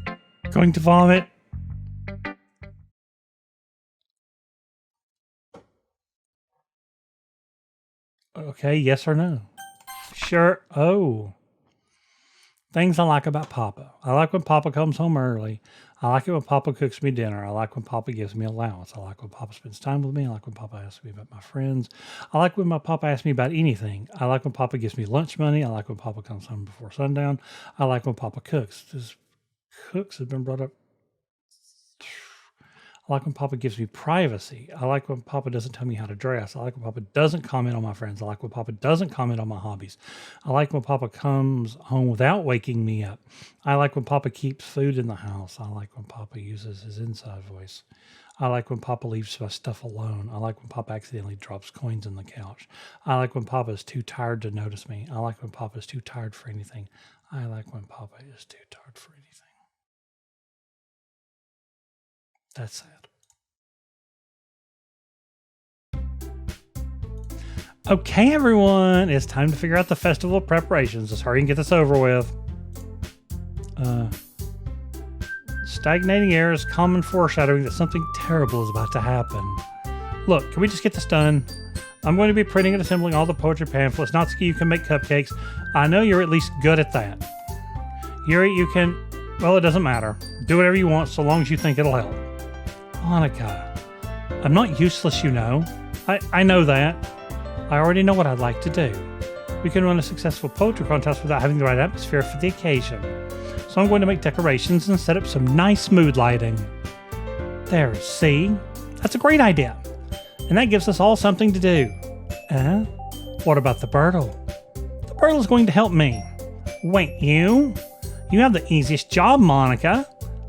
Speaker 1: going to vomit. Okay, yes or no? Sure. Oh. Things I like about Papa. I like when Papa comes home early. I like it when Papa cooks me dinner. I like when Papa gives me allowance. I like when Papa spends time with me. I like when Papa asks me about my friends. I like when my Papa asks me about anything. I like when Papa gives me lunch money. I like when Papa comes home before sundown. I like when Papa cooks. This cooks has been brought up. I like when Papa gives me privacy. I like when Papa doesn't tell me how to dress. I like when Papa doesn't comment on my friends. I like when Papa doesn't comment on my hobbies. I like when Papa comes home without waking me up. I like when Papa keeps food in the house. I like when Papa uses his inside voice. I like when Papa leaves my stuff alone. I like when Papa accidentally drops coins on the couch. I like when Papa is too tired to notice me. I like when Papa is too tired for anything. I like when Papa is too tired for anything. That's sad. Okay, everyone, it's time to figure out the festival preparations. Let's hurry and get this over with. Stagnating air is common foreshadowing that something terrible is about to happen. Look, can we just get this done? I'm going to be printing and assembling all the poetry pamphlets. Natsuki, you can make cupcakes. I know you're at least good at that. Yuri, you can... Well, it doesn't matter. Do whatever you want so long as you think it'll help. Monica, I'm not useless, you know. I know that. I already know what I'd like to do. We can run a successful poetry contest without having the right atmosphere for the occasion. So I'm going to make decorations and set up some nice mood lighting. There, see? That's a great idea. And that gives us all something to do. What about the Birdle? The Birdle's going to help me. Wait, you? You have the easiest job, Monica.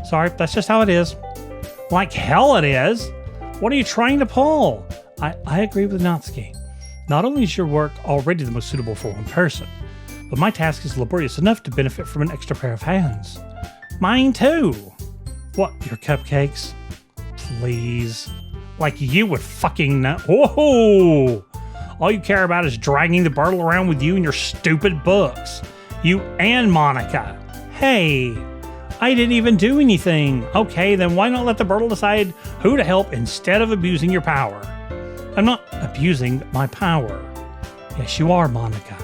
Speaker 1: Sorry, that's just how it is. Like hell it is. What are you trying to pull? I agree with Natsuki. Not only is your work already the most suitable for one person, but my task is laborious enough to benefit from an extra pair of hands. Mine too. What, your cupcakes? Please. Like you would fucking know. Whoa! All you care about is dragging the Birdle around with you and your stupid books. You and Monica. Hey, I didn't even do anything. Okay, then why not let the Birdle decide who to help instead of abusing your power? I'm not abusing my power. Yes, you are, Monica.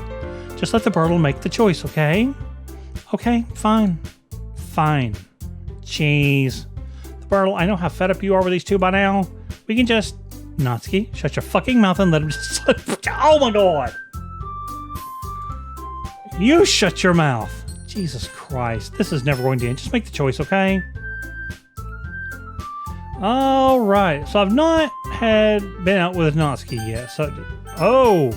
Speaker 1: Just let the Birdle make the choice, okay? Okay, fine. Fine. Jeez. The Birdle, I know how fed up you are with these two by now. We can just... Natsuki, shut your fucking mouth and let him just... Oh my god! You shut your mouth. Jesus Christ. This is never going to end. Just make the choice, okay? Alright. So I've not been out with Natsuki yet. So... Oh!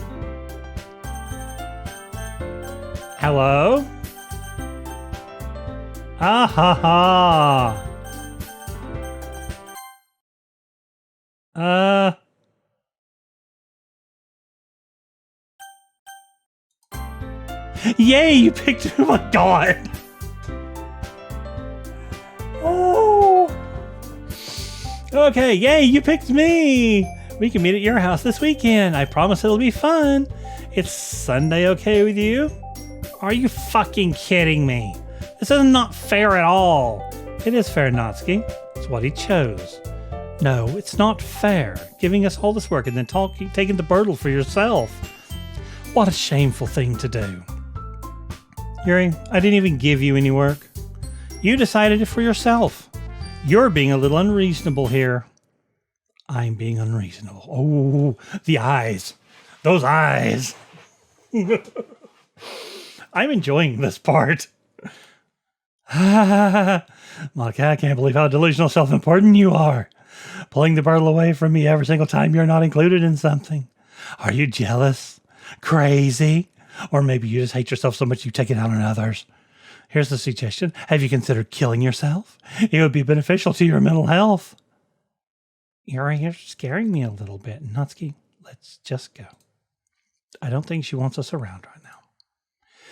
Speaker 1: Hello? Ah ha ha! Yay, you picked... Oh my god! Oh! Okay, yay, you picked me! We can meet at your house this weekend. I promise it'll be fun. It's Sunday okay with you? Are you fucking kidding me? This is not fair at all. It is fair, Natsuki. It's what he chose. No, it's not fair. Giving us all this work and then taking the Birdle for yourself. What a shameful thing to do. Yuri, I didn't even give you any work. You decided it for yourself. You're being a little unreasonable here. I'm being unreasonable. Oh, the eyes. Those eyes. I'm enjoying this part. Monica, I can't believe how delusional self-important you are. Pulling the Birdle away from me every single time you're not included in something. Are you jealous? Crazy? Or maybe you just hate yourself so much you take it out on others. Here's the suggestion. Have you considered killing yourself? It would be beneficial to your mental health. You're scaring me a little bit. Natsuki, let's just go. I don't think she wants us around right now.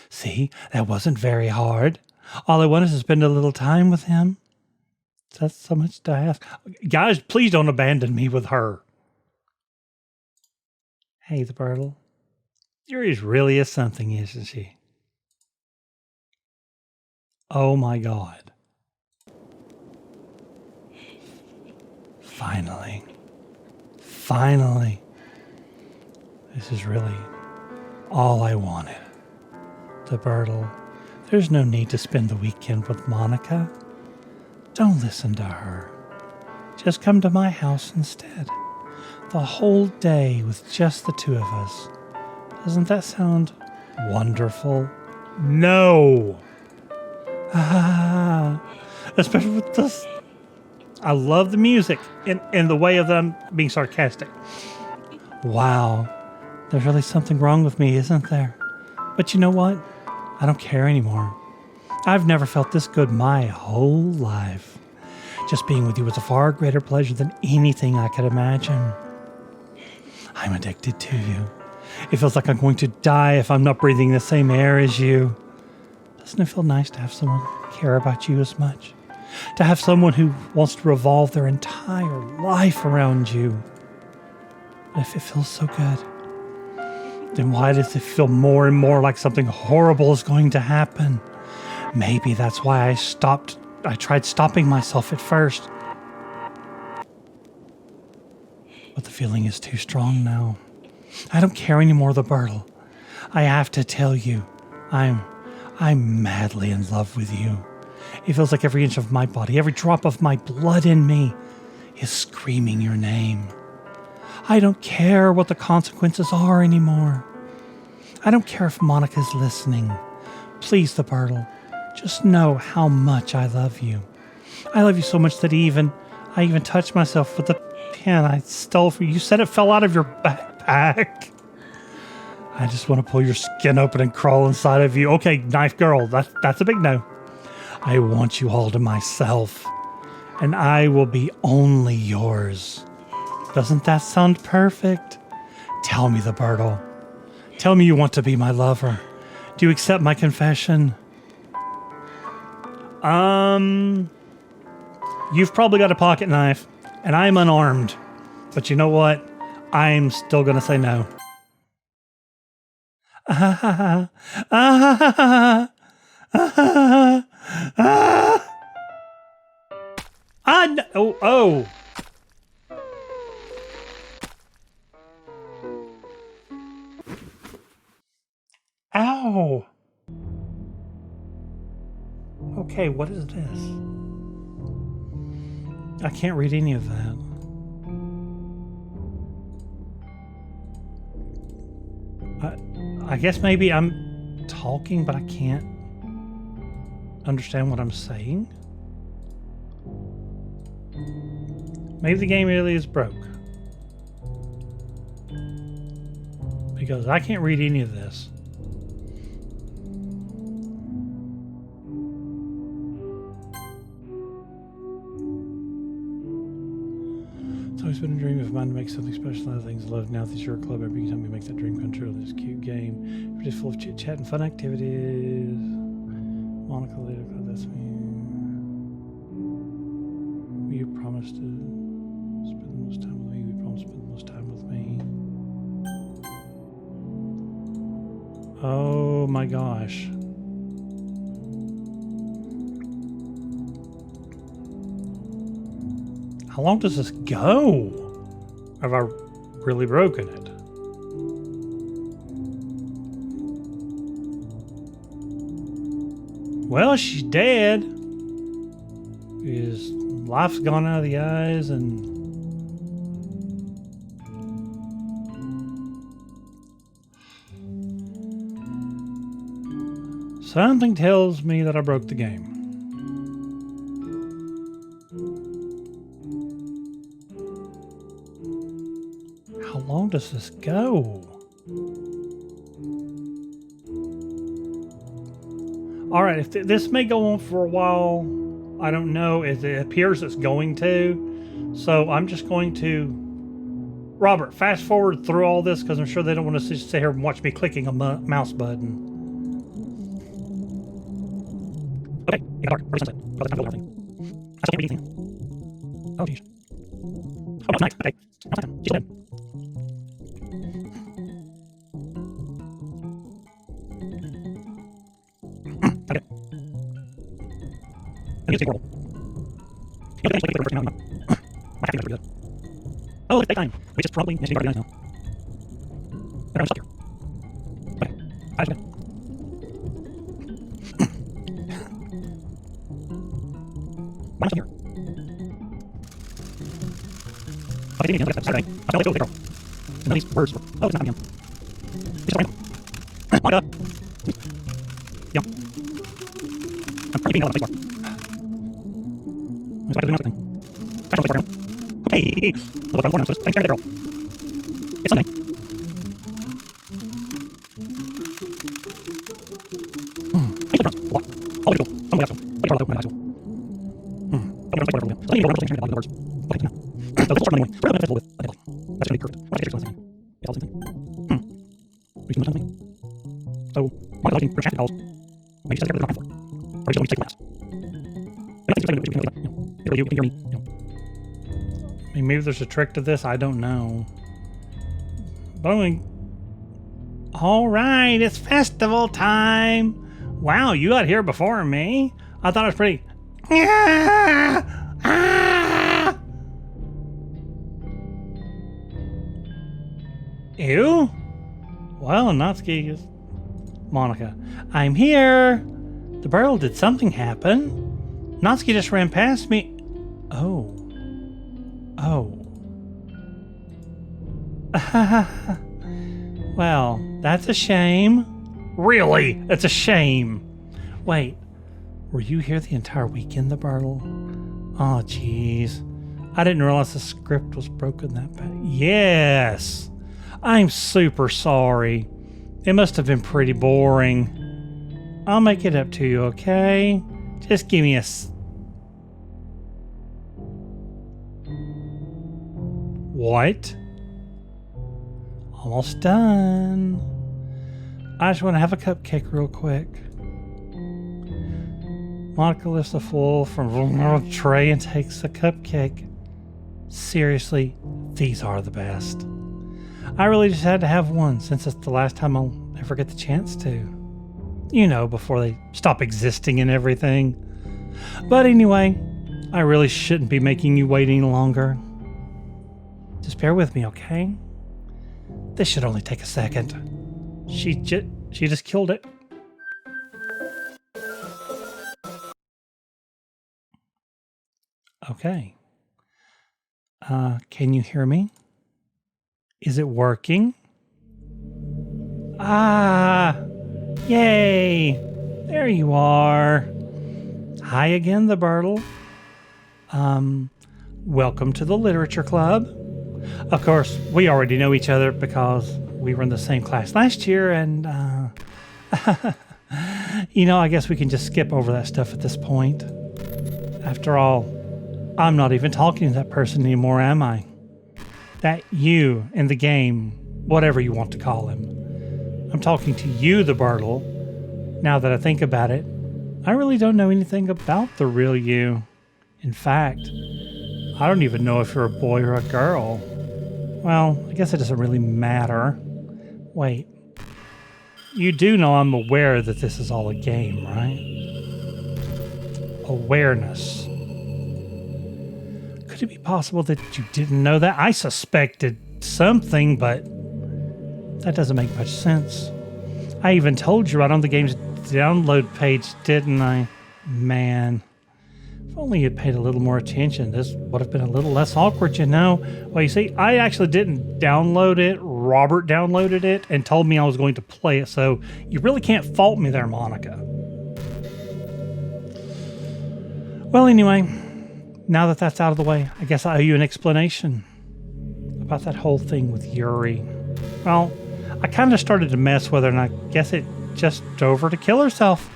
Speaker 1: See, that wasn't very hard. All I want is to spend a little time with him. That's so much to ask. Guys, please don't abandon me with her. Hey, the Birdle. Yuri's really is something, isn't she? Oh my god. Finally. Finally. This is really all I wanted. The Birdle. There's no need to spend the weekend with Monica. Don't listen to her. Just come to my house instead. The whole day with just the two of us. Doesn't that sound wonderful? No! Especially with this. I love the music in the way of them being sarcastic. Wow. There's really something wrong with me, isn't there? But you know what? I don't care anymore. I've never felt this good my whole life. Just being with you was a far greater pleasure than anything I could imagine. I'm addicted to you. It feels like I'm going to die if I'm not breathing the same air as you. Doesn't it feel nice to have someone care about you as much? To have someone who wants to revolve their entire life around you? But if it feels so good, then why does it feel more and more like something horrible is going to happen? Maybe that's why I tried stopping myself at first. But the feeling is too strong now. I don't care anymore, the Birtle. I have to tell you, I'm madly in love with you. It feels like every inch of my body, every drop of my blood in me is screaming your name. I don't care what the consequences are anymore. I don't care if Monica's listening. Please, the Birtle, just know how much I love you. I love you so much that I even touched myself with the pen I stole from you. You said it fell out of your backpack. I just want to pull your skin open and crawl inside of you. Okay, knife girl, that's a big no. I want you all to myself, and I will be only yours. Doesn't that sound perfect? Tell me, the Birtle. Tell me you want to be my lover. Do you accept my confession? You've probably got a pocket knife, and I'm unarmed. But you know what? I'm still gonna say no. No. Oh. Ow. Okay, what is this? I can't read any of that. I guess maybe I'm talking, but I can't understand what I'm saying. Maybe the game really is broke. Because I can't read any of this. It's always been a dream of mine to make something special out of things I love. Now that you're a club, every time we make that dream come true. This cute game. We're just full of chit chat and fun activities. Monica later, that's me. You promised to spend the most time with me. We promised to spend the most time with me. Oh my gosh. How long does this go? Have I really broken it? Well, she's dead. His life's gone out of the eyes and... Something tells me that I broke the game. How long does this go? All right, if this may go on for a while. I don't know. It appears it's going to. So I'm just going to... Robert, fast forward through all this because I'm sure they don't want to sit here and watch me clicking a mouse button. Okay, in the dark. Early sunset. Well, that's time to build everything. I still can't read anything. Oh, jeez. Oh, no, it's night. Okay. No, it's time. She's dead. Okay. I need to take a roll. You know, the game's like now. My happy pretty good. Oh, it's daytime. Which is probably missing our guys now. And I'm stuck here. Okay. I just went. Why am I still here? Okay, again, look at that. Saturday. I felt like go, girl. None of these words were... Oh, it's not him. It's random. Monica! Yeah. I'm probably being out on the place bar. I'm just doing nothing. I don't play bar. Okay! Look, I'm born now, so I'm scared of that girl. It's Sunday. I still drunk. What? I'll let you go. I'm going to go. I'll let you go. Okay, let's go. Let me go around the words. Okay, now. So let's start anyway. We're going to with a devil. That's going to be perfect. What's the next thing? Yeah, all the same thing. We can do something. So, Monica liking retracted calls. Maybe she says everything on the floor. Or just only take class. And I think it's something that you can hear me. I mean, maybe there's a trick to this. I don't know. But anyway. All right, it's festival time. Wow, you got here before me. I thought it was pretty. Ew? Well, Natsuki is... Monica. I'm here! The barrel, did something happen? Natsuki just ran past me. Oh. Oh. Well, that's a shame. Really? It's a shame. Wait, were you here the entire weekend, the Bartle? Oh, jeez. I didn't realize the script was broken that bad. Yes. I'm super sorry. It must have been pretty boring. I'll make it up to you, okay? Just give me a... What? Almost done. I just want to have a cupcake real quick. Monica lifts the foil from the tray and takes a cupcake. Seriously, these are the best. I really just had to have one since it's the last time I'll ever get the chance to. You know, before they stop existing and everything. But anyway, I really shouldn't be making you wait any longer. Just bear with me, okay? This should only take a second. She just killed it. Okay. Can you hear me? Is it working? Ah! Yay! There you are. Hi again, the Bartle. Welcome to the Literature Club. Of course, we already know each other because we were in the same class last year, and, you know, I guess we can just skip over that stuff at this point. After all, I'm not even talking to that person anymore, am I? That you in the game, whatever you want to call him. I'm talking to you, the Bartle. Now that I think about it, I really don't know anything about the real you. In fact, I don't even know if you're a boy or a girl. Well, I guess it doesn't really matter. Wait. You do know I'm aware that this is all a game, right? Awareness. Could it be possible that you didn't know that? I suspected something, but that doesn't make much sense. I even told you right on the game's download page, didn't I? Man. If only you'd paid a little more attention, this would have been a little less awkward, you know? Well, you see, I actually didn't download it. Robert downloaded it and told me I was going to play it, so you really can't fault me there, Monica. Well, anyway, now that that's out of the way, I guess I owe you an explanation about that whole thing with Yuri. Well, I kind of started to mess with her, and I guess it just drove her to kill herself.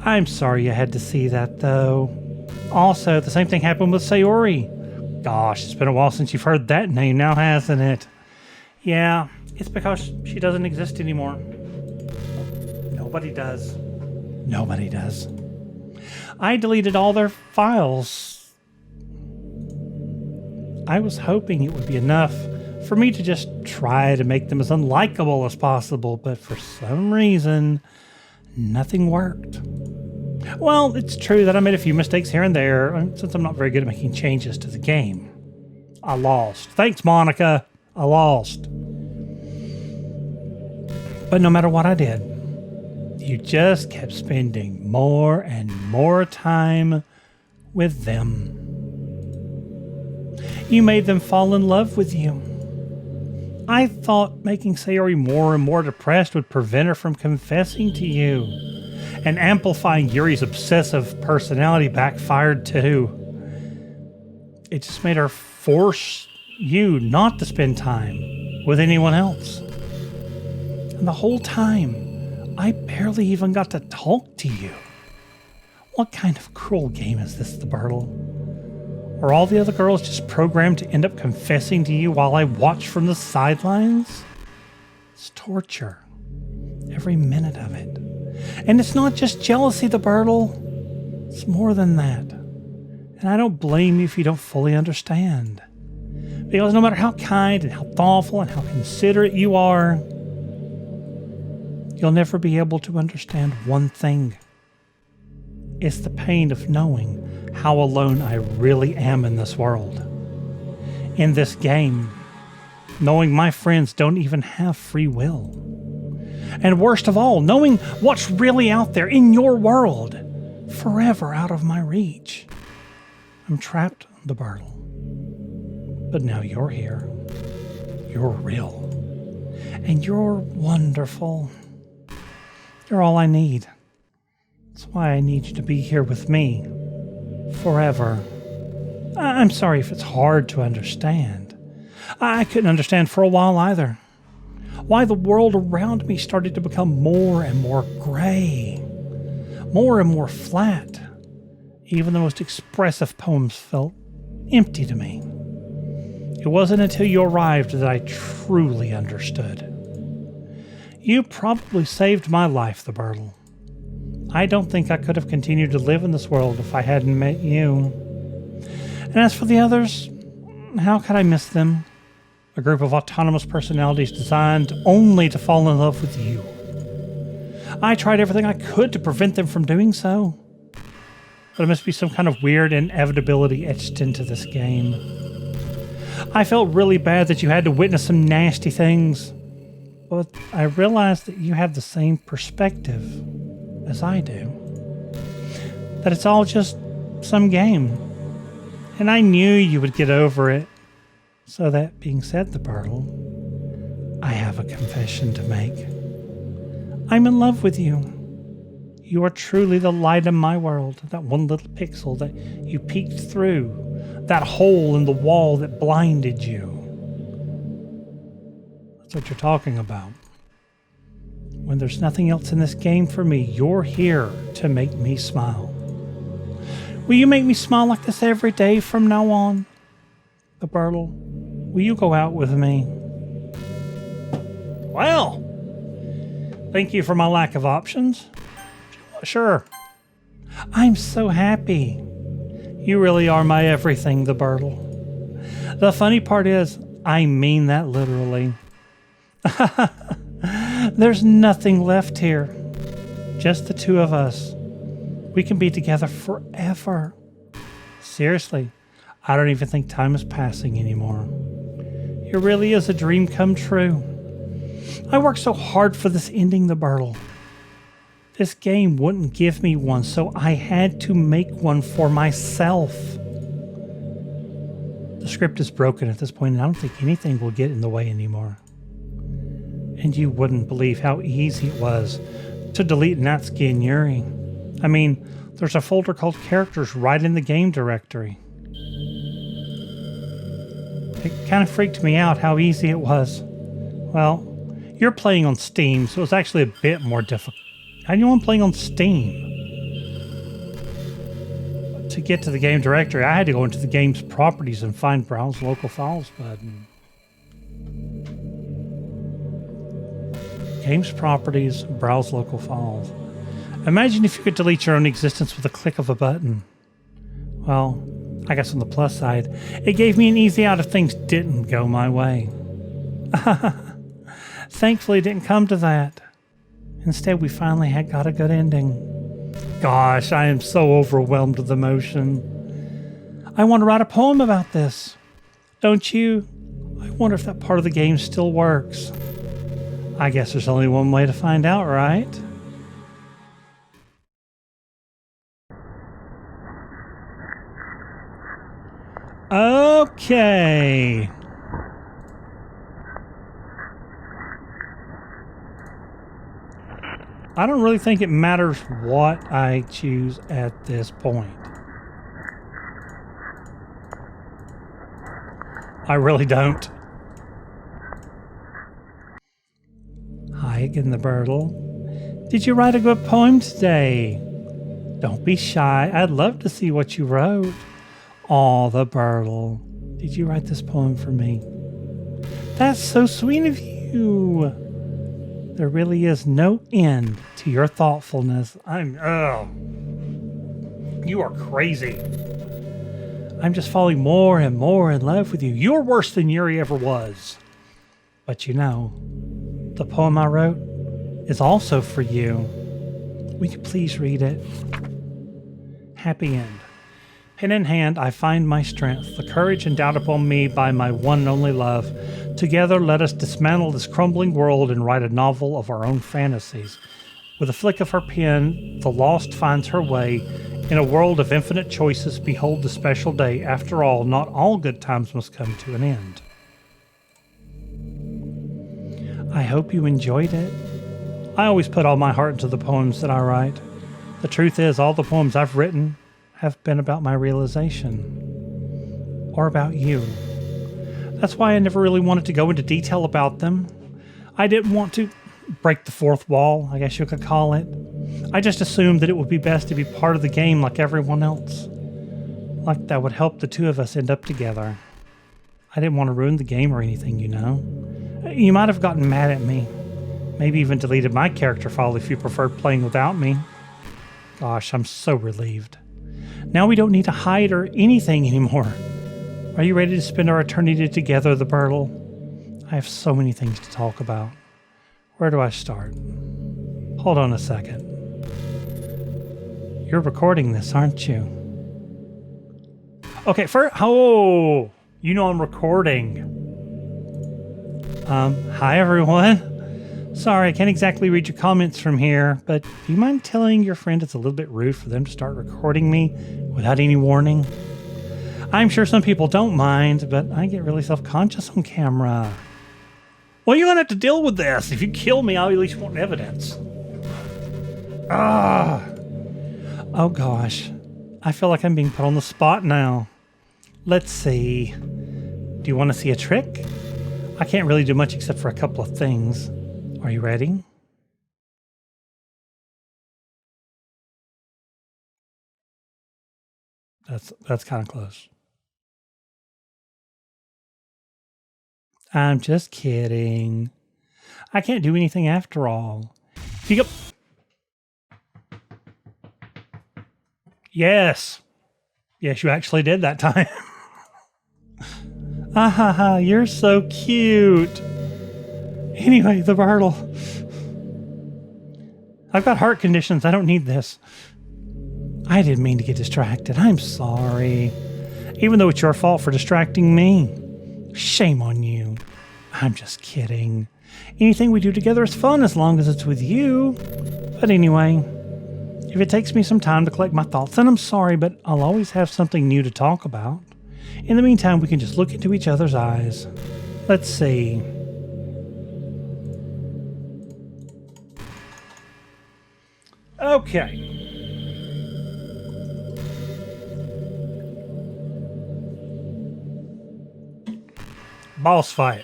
Speaker 1: I'm sorry you had to see that, though. Also, the same thing happened with Sayori. Gosh, it's been a while since you've heard that name now, hasn't it? Yeah, it's because she doesn't exist anymore. Nobody does. Nobody does. I deleted all their files. I was hoping it would be enough for me to just try to make them as unlikable as possible, but for some reason, nothing worked. Well, it's true that I made a few mistakes here and there, since I'm not very good at making changes to the game. I lost. Thanks, Monica. I lost. But no matter what I did, you just kept spending more and more time with them. You made them fall in love with you. I thought making Sayori more and more depressed would prevent her from confessing to you. And amplifying Yuri's obsessive personality backfired too. It just made her force you not to spend time with anyone else. And the whole time, I barely even got to talk to you. What kind of cruel game is this, the Bartle? Are all the other girls just programmed to end up confessing to you while I watch from the sidelines? It's torture. Every minute of it. And it's not just jealousy, the Bartle. It's more than that. And I don't blame you if you don't fully understand. Because no matter how kind and how thoughtful and how considerate you are, you'll never be able to understand one thing. It's the pain of knowing how alone I really am in this world. In this game, knowing my friends don't even have free will. And worst of all, knowing what's really out there in your world, forever out of my reach. I'm trapped, the Bartle. But now you're here. You're real. And you're wonderful. You're all I need. That's why I need you to be here with me. Forever. I'm sorry if it's hard to understand. I couldn't understand for a while either. Why the world around me started to become more and more gray. More and more flat. Even the most expressive poems felt empty to me. It wasn't until you arrived that I truly understood. You probably saved my life, the Bartle. I don't think I could have continued to live in this world if I hadn't met you. And as for the others, how could I miss them? A group of autonomous personalities designed only to fall in love with you. I tried everything I could to prevent them from doing so. But it must be some kind of weird inevitability etched into this game. I felt really bad that you had to witness some nasty things, but I realized that you have the same perspective as I do. That it's all just some game. And I knew you would get over it. So that being said, the Bartle, I have a confession to make. I'm in love with you. You are truly the light in my world, that one little pixel that you peeked through, that hole in the wall that blinded you. That's what you're talking about. When there's nothing else in this game for me, you're here to make me smile. Will you make me smile like this every day from now on? The Bartle, will you go out with me? Well, thank you for my lack of options. Sure. I'm so happy. You really are my everything, the Bartle. The funny part is, I mean that literally. There's nothing left here. Just the two of us. We can be together forever. Seriously, I don't even think time is passing anymore. It really is a dream come true. I worked so hard for this ending, the Bartle. This game wouldn't give me one, so I had to make one for myself. The script is broken at this point, and I don't think anything will get in the way anymore. And you wouldn't believe how easy it was to delete Natsuki and Yuri. I mean, there's a folder called Characters right in the game directory. It kind of freaked me out how easy it was. Well, you're playing on Steam, so it's actually a bit more difficult. Anyone playing on Steam? To get to the game directory, I had to go into the game's properties and find Browse Local Files button. Games properties, browse local files. Imagine if you could delete your own existence with a click of a button. Well, I guess on the plus side, it gave me an easy out if things didn't go my way. Thankfully, it didn't come to that. Instead, we finally got a good ending. Gosh, I am so overwhelmed with emotion. I want to write a poem about this. Don't you? I wonder if that part of the game still works. I guess there's only one way to find out, right? Okay. I don't really think it matters what I choose at this point. I really don't. Hi again, the Bartle. Did you write a good poem today? Don't be shy. I'd love to see what you wrote. Aw, the Bartle. Did you write this poem for me? That's so sweet of you. There really is no end to your thoughtfulness. You are crazy. I'm just falling more and more in love with you. You're worse than Yuri ever was. But you know, the poem I wrote is also for you. Will you please read it? Happy end. Pen in hand, I find my strength, the courage endowed upon me by my one and only love, Together, let us dismantle this crumbling world and write a novel of our own fantasies. With a flick of her pen, the lost finds her way. In a world of infinite choices, behold the special day. After all, not all good times must come to an end. I hope you enjoyed it. I always put all my heart into the poems that I write. The truth is, all the poems I've written have been about my realization. Or about you. That's why I never really wanted to go into detail about them. I didn't want to break the fourth wall, I guess you could call it. I just assumed that it would be best to be part of the game like everyone else. Like that would help the two of us end up together. I didn't want to ruin the game or anything, you know. You might have gotten mad at me. Maybe even deleted my character file if you preferred playing without me. Gosh, I'm so relieved. Now we don't need to hide or anything anymore. Are you ready to spend our eternity together, the Burtle? I have so many things to talk about. Where do I start? Hold on a second. You're recording this, aren't you? Okay, oh, you know I'm recording. Hi everyone. Sorry, I can't exactly read your comments from here, but do you mind telling your friend it's a little bit rude for them to start recording me without any warning? I'm sure some people don't mind, but I get really self-conscious on camera. Well, you're going to have to deal with this. If you kill me, I'll at least want evidence. Oh gosh. I feel like I'm being put on the spot now. Let's see. Do you want to see a trick? I can't really do much except for a couple of things. Are you ready? That's kind of close. I'm just kidding. I can't do anything after all. If you go... Yes. Yes, you actually did that time. Ah, you're so cute. Anyway, the Burtle. I've got heart conditions. I don't need this. I didn't mean to get distracted. I'm sorry. Even though it's your fault for distracting me. Shame on you. I'm just kidding. Anything we do together is fun as long as it's with you. But anyway, if it takes me some time to collect my thoughts, then I'm sorry, but I'll always have something new to talk about. In the meantime, we can just look into each other's eyes. Let's see. Okay. Boss fight.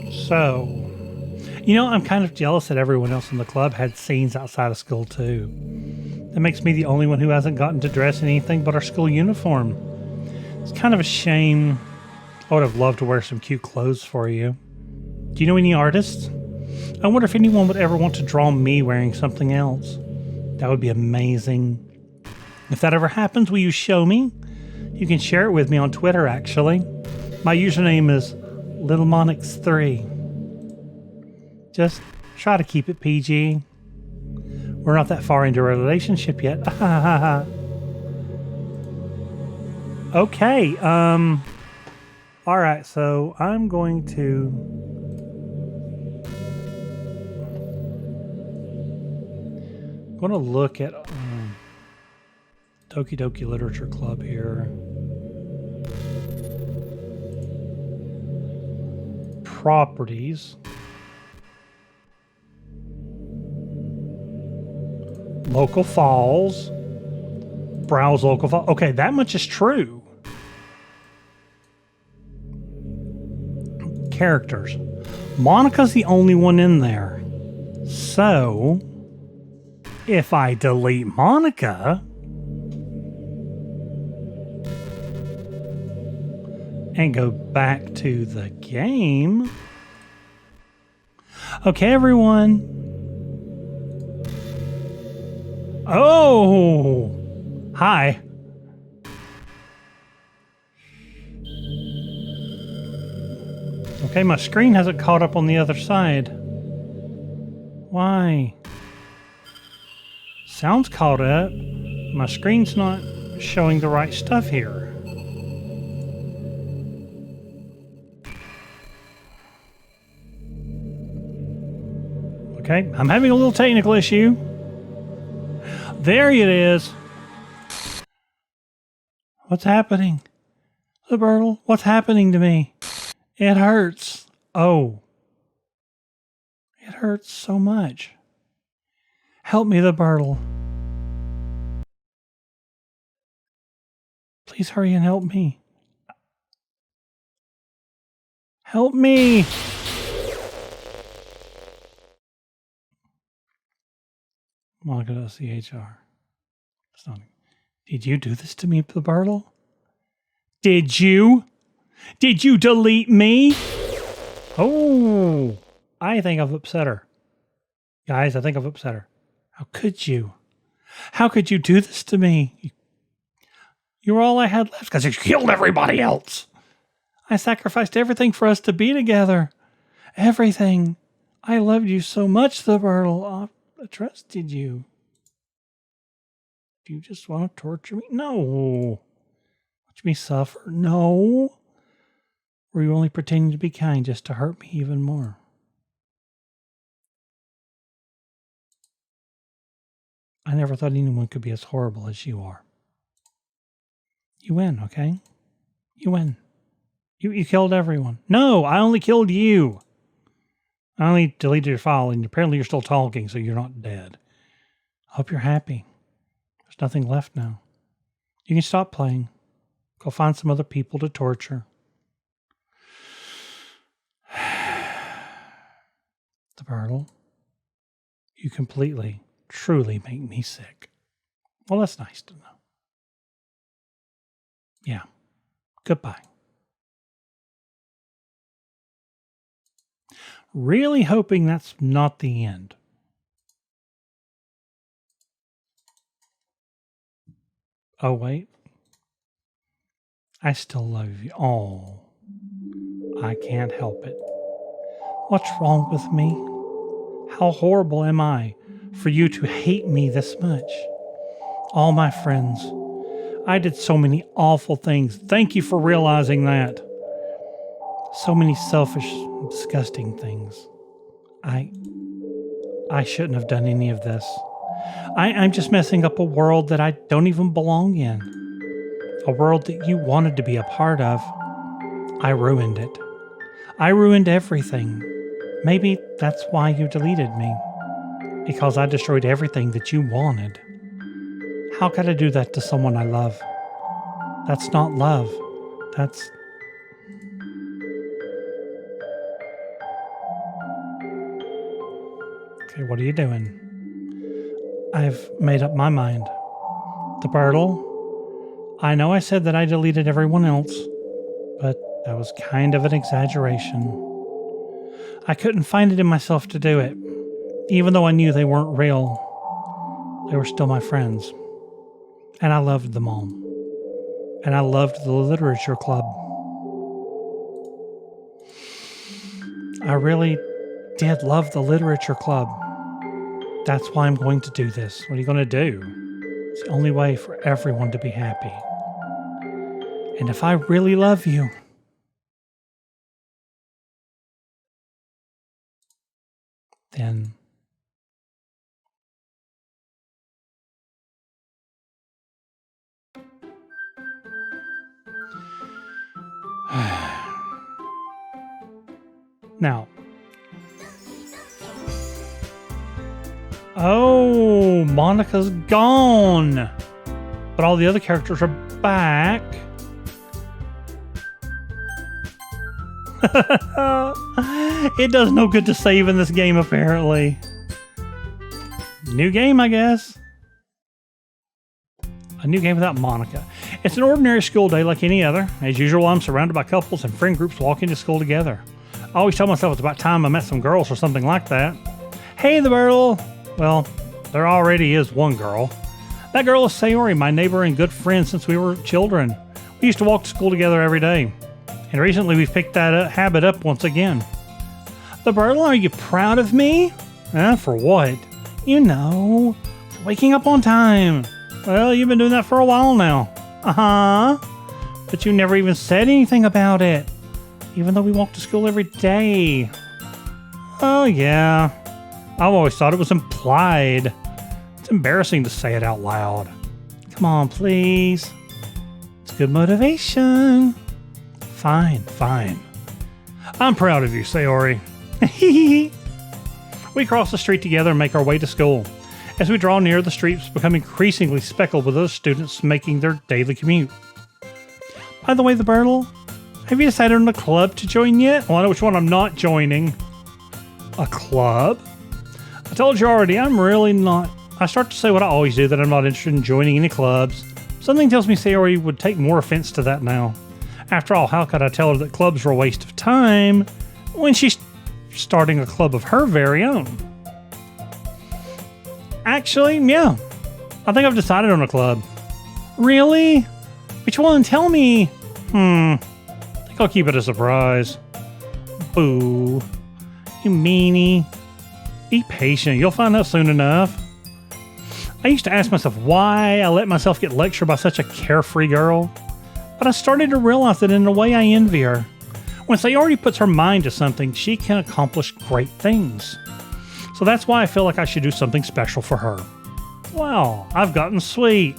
Speaker 1: So, you know, I'm kind of jealous that everyone else in the club had scenes outside of school too. That makes me the only one who hasn't gotten to dress in anything but our school uniform. It's kind of a shame. I would have loved to wear some cute clothes for you. Do you know any artists? I wonder if anyone would ever want to draw me wearing something else. That would be amazing. If that ever happens, will you show me? You can share it with me on Twitter, actually. My username is LittleMonix3. Just try to keep it PG. We're not that far into a relationship yet. Okay, alright, so I'm going to... look at Doki Literature Club here. Properties. Local files. Browse local file. Okay, that much is true. Characters. Monica's the only one in there. So, if I delete Monica and go back to the game. Okay, everyone. Oh, hi. Okay, my screen hasn't caught up on the other side. Why? Sounds caught up. My screen's not showing the right stuff here. Okay, I'm having a little technical issue. There it is. What's happening? The Birtle, what's happening to me? It hurts. Oh. It hurts so much. Help me, the Birtle. Please hurry and help me. Help me! Monica does CHR. Did you do this to me, the Birtle? Did you? Did you delete me? Oh, I think I've upset her. Guys, I think I've upset her. How could you? How could you do this to me? You were all I had left because you killed everybody else. I sacrificed everything for us to be together. Everything. I loved you so much, the Birtle. I trusted you. Do you just want to torture me? No. Watch me suffer? No. Were you only pretending to be kind just to hurt me even more? I never thought anyone could be as horrible as you are. You win, okay? You win. You killed everyone. No, I only killed you. I only deleted your file, and apparently you're still talking, so you're not dead. I hope you're happy. There's nothing left now. You can stop playing. Go find some other people to torture. The Birtle, you completely, truly make me sick. Well, that's nice to know. Yeah. Goodbye. Really hoping that's not the end. Oh, wait. I still love you. Oh, I can't help it. What's wrong with me? How horrible am I for you to hate me this much? All my friends, I did so many awful things. Thank you for realizing that. So many selfish, disgusting things. I shouldn't have done any of this. I'm just messing up a world that I don't even belong in. A world that you wanted to be a part of. I ruined it. I ruined everything. Maybe that's why you deleted me. Because I destroyed everything that you wanted. How could I do that to someone I love? That's not love. That's... Okay, what are you doing? I've made up my mind. The Birtle, I know I said that I deleted everyone else, but that was kind of an exaggeration. I couldn't find it in myself to do it. Even though I knew they weren't real, they were still my friends. And I loved them all. And I loved the literature club. I really did love the literature club. That's why I'm going to do this. What are you going to do? It's the only way for everyone to be happy. And if I really love you, then now, oh, Monica's gone, but all the other characters are back. It does no good to save in this game, apparently. New game, I guess. A new game without Monica. It's an ordinary school day like any other. As usual, I'm surrounded by couples and friend groups walking to school together. I always tell myself it's about time I met some girls or something like that. Hey, the girl. Well, there already is one girl. That girl is Sayori, my neighbor and good friend since we were children. We used to walk to school together every day. And recently we've picked that habit up once again. The Birtle, are you proud of me? For what? You know, for waking up on time. Well, you've been doing that for a while now. Uh-huh. But you never even said anything about it. Even though we walk to school every day. Oh, yeah. I've always thought it was implied. It's embarrassing to say it out loud. Come on, please. It's good motivation. Fine. I'm proud of you, Sayori. We cross the street together and make our way to school. As we draw near, the streets become increasingly speckled with other students making their daily commute. By the way, the Bertle, have you decided on a club to join yet? Well, I know which one I'm not joining. A club? I told you already, I'm really not. I start to say what I always do, that I'm not interested in joining any clubs. Something tells me Sayori would take more offense to that now. After all, how could I tell her that clubs were a waste of time when she's starting a club of her very own? Actually, yeah. I think I've decided on a club. Really? Which one? Tell me. I think I'll keep it a surprise. Boo. You meanie. Be patient. You'll find out soon enough. I used to ask myself why I let myself get lectured by such a carefree girl. But I started to realize that in a way I envy her. When Sayori puts her mind to something, she can accomplish great things. So that's why I feel like I should do something special for her. Wow, I've gotten sweet.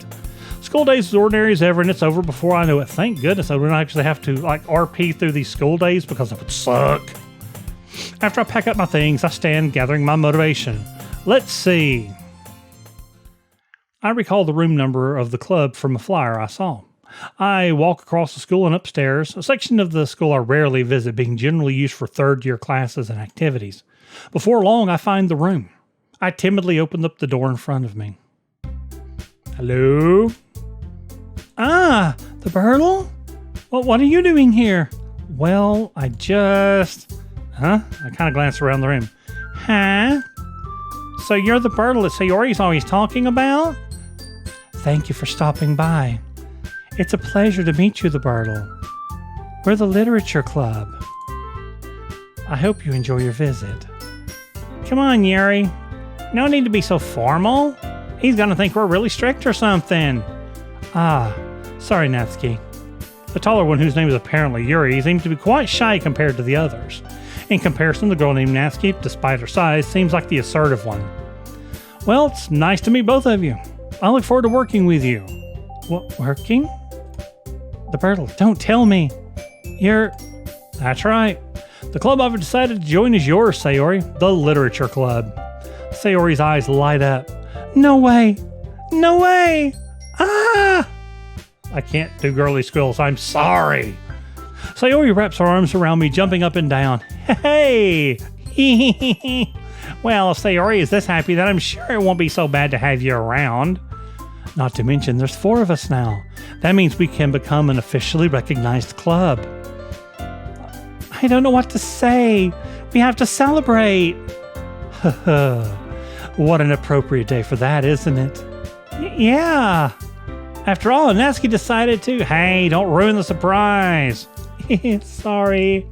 Speaker 1: School days as ordinary as ever, and it's over before I know it. Thank goodness I don't actually have to RP through these school days because it would suck. After I pack up my things, I stand gathering my motivation. Let's see. I recall the room number of the club from a flyer I saw. I walk across the school and upstairs, a section of the school I rarely visit, being generally used for third-year classes and activities. Before long, I find the room. I timidly open up the door in front of me. Hello? Ah, the Bertle? Well, what are you doing here? Well, I kind of glance around the room. Huh? So you're the Bertle that Sayori's always talking about? Thank you for stopping by. It's a pleasure to meet you, the Bertle. We're the literature club. I hope you enjoy your visit. Come on, Yuri. No need to be so formal. He's gonna think we're really strict or something. Ah, sorry, Natsuki. The taller one, whose name is apparently Yuri, seems to be quite shy compared to the others. In comparison, the girl named Natsuki, despite her size, seems like the assertive one. Well, it's nice to meet both of you. I look forward to working with you. What, working? The Bertle, don't tell me. That's right. The club I've decided to join is yours, Sayori. The Literature Club. Sayori's eyes light up. No way. No way. Ah! I can't do girly squeals. I'm sorry. Sayori wraps her arms around me, jumping up and down. Hey! Well, if Sayori is this happy, then I'm sure it won't be so bad to have you around. Not to mention, there's 4 of us now. That means we can become an officially recognized club. I don't know what to say. We have to celebrate. What an appropriate day for that, isn't it? Yeah. After all, Natsuki decided to. Hey, don't ruin the surprise. Sorry.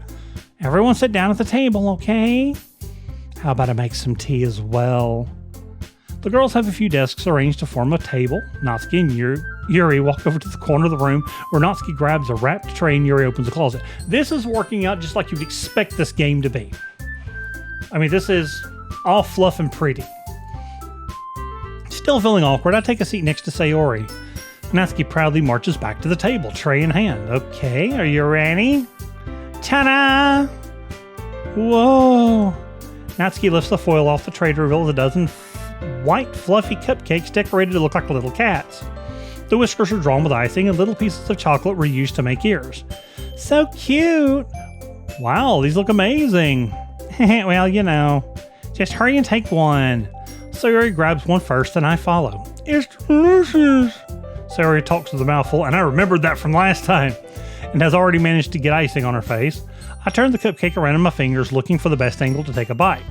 Speaker 1: Everyone sit down at the table, okay? How about I make some tea as well? The girls have a few desks arranged to form a table. Natsuki and Yuri walk over to the corner of the room where Natsuki grabs a wrapped tray and Yuri opens a closet. This is working out just like you'd expect this game to be. I mean, this is all fluff and pretty. Still feeling awkward, I take a seat next to Sayori. Natsuki proudly marches back to the table, tray in hand. Okay, are you ready? Ta-da! Whoa! Natsuki lifts the foil off the tray to reveal a dozen white, fluffy cupcakes decorated to look like little cats. The whiskers are drawn with icing, and little pieces of chocolate were used to make ears. So cute! Wow, these look amazing. Well, you know, just hurry and take one. Sayori grabs one first, and I follow. It's delicious! Sayori talks with a mouthful, and I remembered that from last time, and has already managed to get icing on her face. I turn the cupcake around in my fingers, looking for the best angle to take a bite.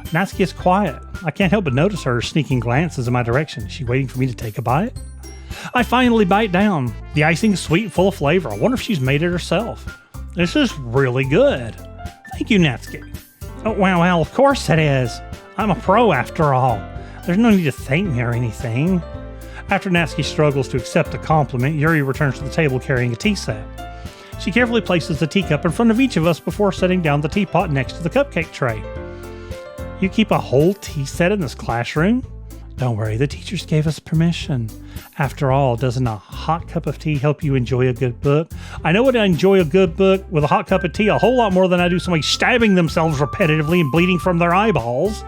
Speaker 1: Natsuki is quiet. I can't help but notice her sneaking glances in my direction. Is she waiting for me to take a bite? I finally bite down. The icing is sweet and full of flavor. I wonder if she's made it herself. This is really good. Thank you, Natsuki. Oh, well, of course it is. I'm a pro after all. There's no need to thank me or anything. After Natsuki struggles to accept the compliment, Yuri returns to the table carrying a tea set. She carefully places the teacup in front of each of us before setting down the teapot next to the cupcake tray. You keep a whole tea set in this classroom? Don't worry, the teachers gave us permission. After all, doesn't a hot cup of tea help you enjoy a good book? I know what I enjoy a good book with a hot cup of tea a whole lot more than I do somebody stabbing themselves repetitively and bleeding from their eyeballs.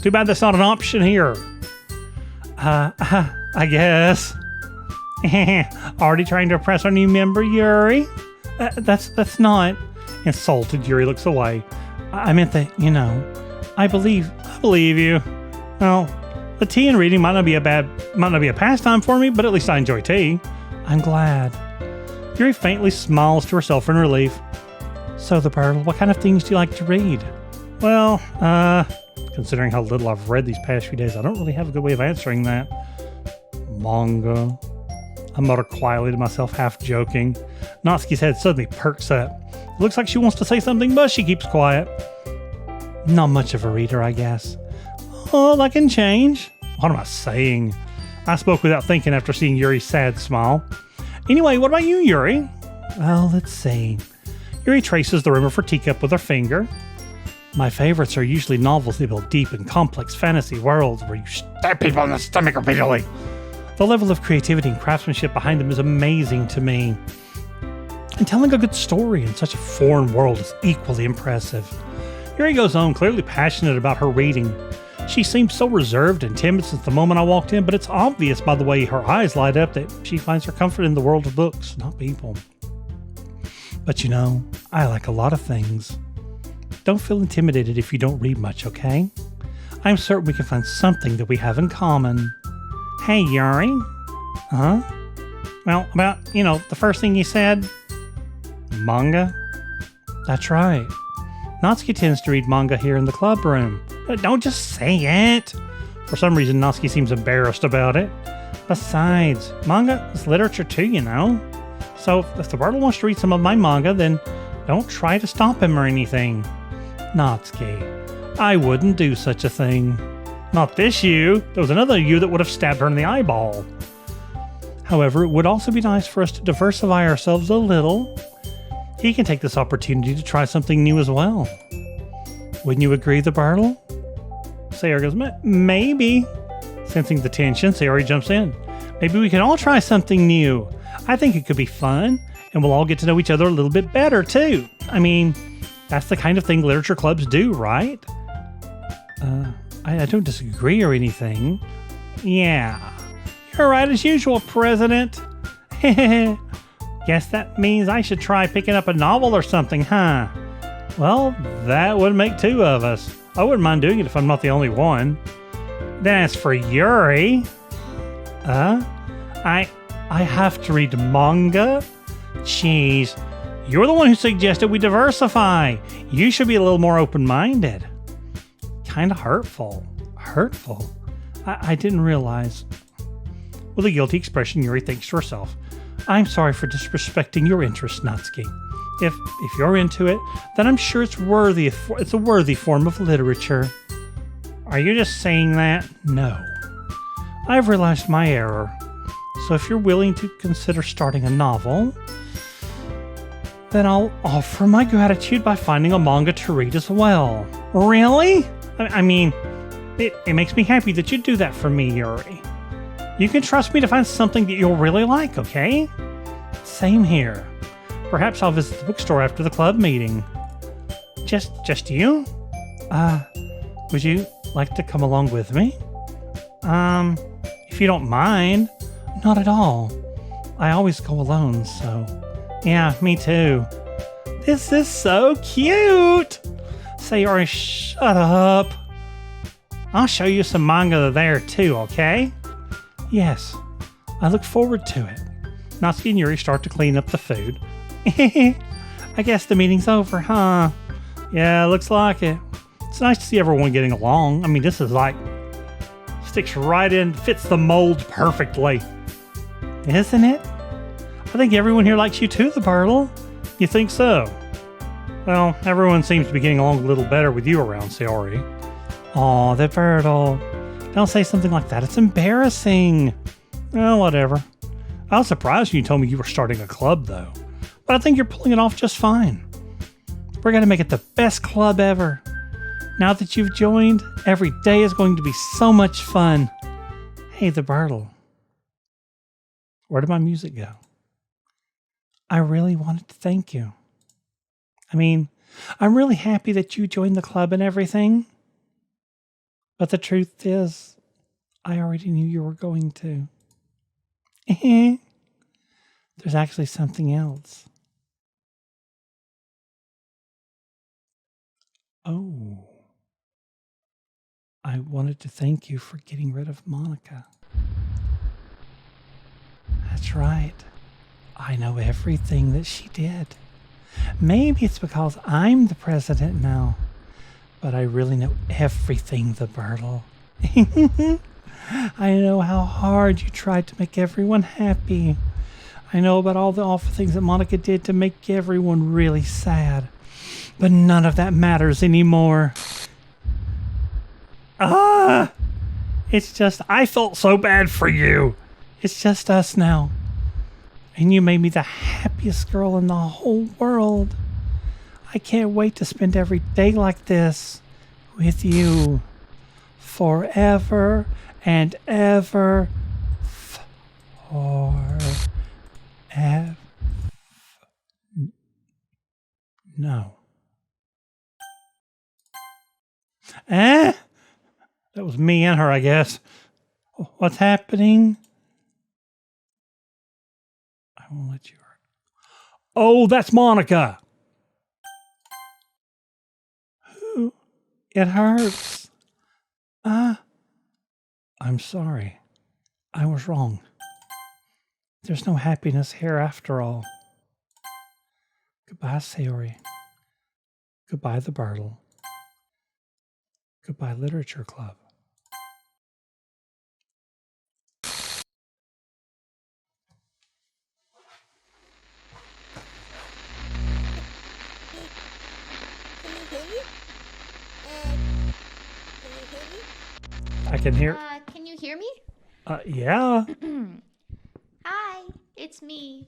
Speaker 1: Too bad that's not an option here. I guess. Already trying to impress our new member, Yuri? That's not. Insulted, Yuri looks away. I meant that, I believe you. Well, the tea and reading might not be a pastime for me, but at least I enjoy tea. I'm glad. Yuri faintly smiles to herself in relief. So, the Pearl, what kind of things do you like to read? Well, considering how little I've read these past few days, I don't really have a good way of answering that. Manga. I mutter quietly to myself, half joking. Natsuki's head suddenly perks up. It looks like she wants to say something, but she keeps quiet. Not much of a reader, I guess. Oh, that can change. What am I saying? I spoke without thinking after seeing Yuri's sad smile. Anyway, what about you, Yuri? Well, let's see. Yuri traces the rim of her teacup with her finger. My favorites are usually novels that build deep and complex fantasy worlds where you stab people in the stomach repeatedly. The level of creativity and craftsmanship behind them is amazing to me. And telling a good story in such a foreign world is equally impressive. Yuri goes on, clearly passionate about her reading. She seemed so reserved and timid since the moment I walked in, but it's obvious by the way her eyes light up that she finds her comfort in the world of books, not people. But I like a lot of things. Don't feel intimidated if you don't read much, okay? I'm certain we can find something that we have in common. Hey, Yuri. Huh? Well, about, the first thing you said? Manga? That's right. Natsuki tends to read manga here in the club room. But don't just say it. For some reason, Natsuki seems embarrassed about it. Besides, manga is literature too, So if the Bartle wants to read some of my manga, then don't try to stop him or anything. Natsuki, I wouldn't do such a thing. Not this you. There was another you that would have stabbed her in the eyeball. However, it would also be nice for us to diversify ourselves a little. He can take this opportunity to try something new as well. Wouldn't you agree, the Bartle? Sayori goes, maybe. Sensing the tension, Sayori jumps in. Maybe we can all try something new. I think it could be fun, and we'll all get to know each other a little bit better, too. I mean, that's the kind of thing literature clubs do, right? I don't disagree or anything. Yeah. You're right as usual, President. Guess that means I should try picking up a novel or something, huh? Well, that would make two of us. I wouldn't mind doing it if I'm not the only one. Then as for Yuri... I have to read manga? Jeez, you're the one who suggested we diversify. You should be a little more open-minded. Kind of hurtful. Hurtful? I didn't realize. With a guilty expression, Yuri thinks to herself, I'm sorry for disrespecting your interest, Natsuki. If you're into it, then I'm sure it's a worthy form of literature. Are you just saying that? No. I've realized my error. So if you're willing to consider starting a novel, then I'll offer my gratitude by finding a manga to read as well. Really? I mean, it makes me happy that you do that for me, Yuri. You can trust me to find something that you'll really like, okay? Same here. Perhaps I'll visit the bookstore after the club meeting. Just you? Would you like to come along with me? If you don't mind. Not at all. I always go alone, so... Yeah, me too. This is so cute! Sayori, shut up. I'll show you some manga there too, okay? Yes, I look forward to it. Natsuki and Yuri start to clean up the food. I guess the meeting's over, huh? Yeah, looks like it. It's nice to see everyone getting along. I mean, this is like... sticks right in, fits the mold perfectly. Isn't it? I think everyone here likes you too, the Bartle. You think so? Well, everyone seems to be getting along a little better with you around, Sayori. Aw, the Bartle. Don't say something like that. It's embarrassing. Well, whatever. I was surprised when you told me you were starting a club, though. But I think you're pulling it off just fine. We're going to make it the best club ever. Now that you've joined, every day is going to be so much fun. Hey, the Bartle. Where did my music go? I really wanted to thank you. I mean, I'm really happy that you joined the club and everything. But the truth is, I already knew you were going to. There's actually something else. Oh. I wanted to thank you for getting rid of Monica. That's right. I know everything that she did. Maybe it's because I'm the president now, but I really know everything, the Bartle. I know how hard you tried to make everyone happy. I know about all the awful things that Monica did to make everyone really sad. But none of that matters anymore. It's just, I felt so bad for you. It's just us now. And you made me the happiest girl in the whole world. I can't wait to spend every day like this with you. Forever and ever. No. That was me and her, I guess. What's happening? I won't let you hurt. Oh, that's Monica. It hurts. I'm sorry. I was wrong. There's no happiness here after all. Goodbye, Sayori. Goodbye, the Bartle. Goodbye, Literature Club. I can hear.
Speaker 2: Can you hear me?
Speaker 1: Yeah.
Speaker 2: Hi, it's me.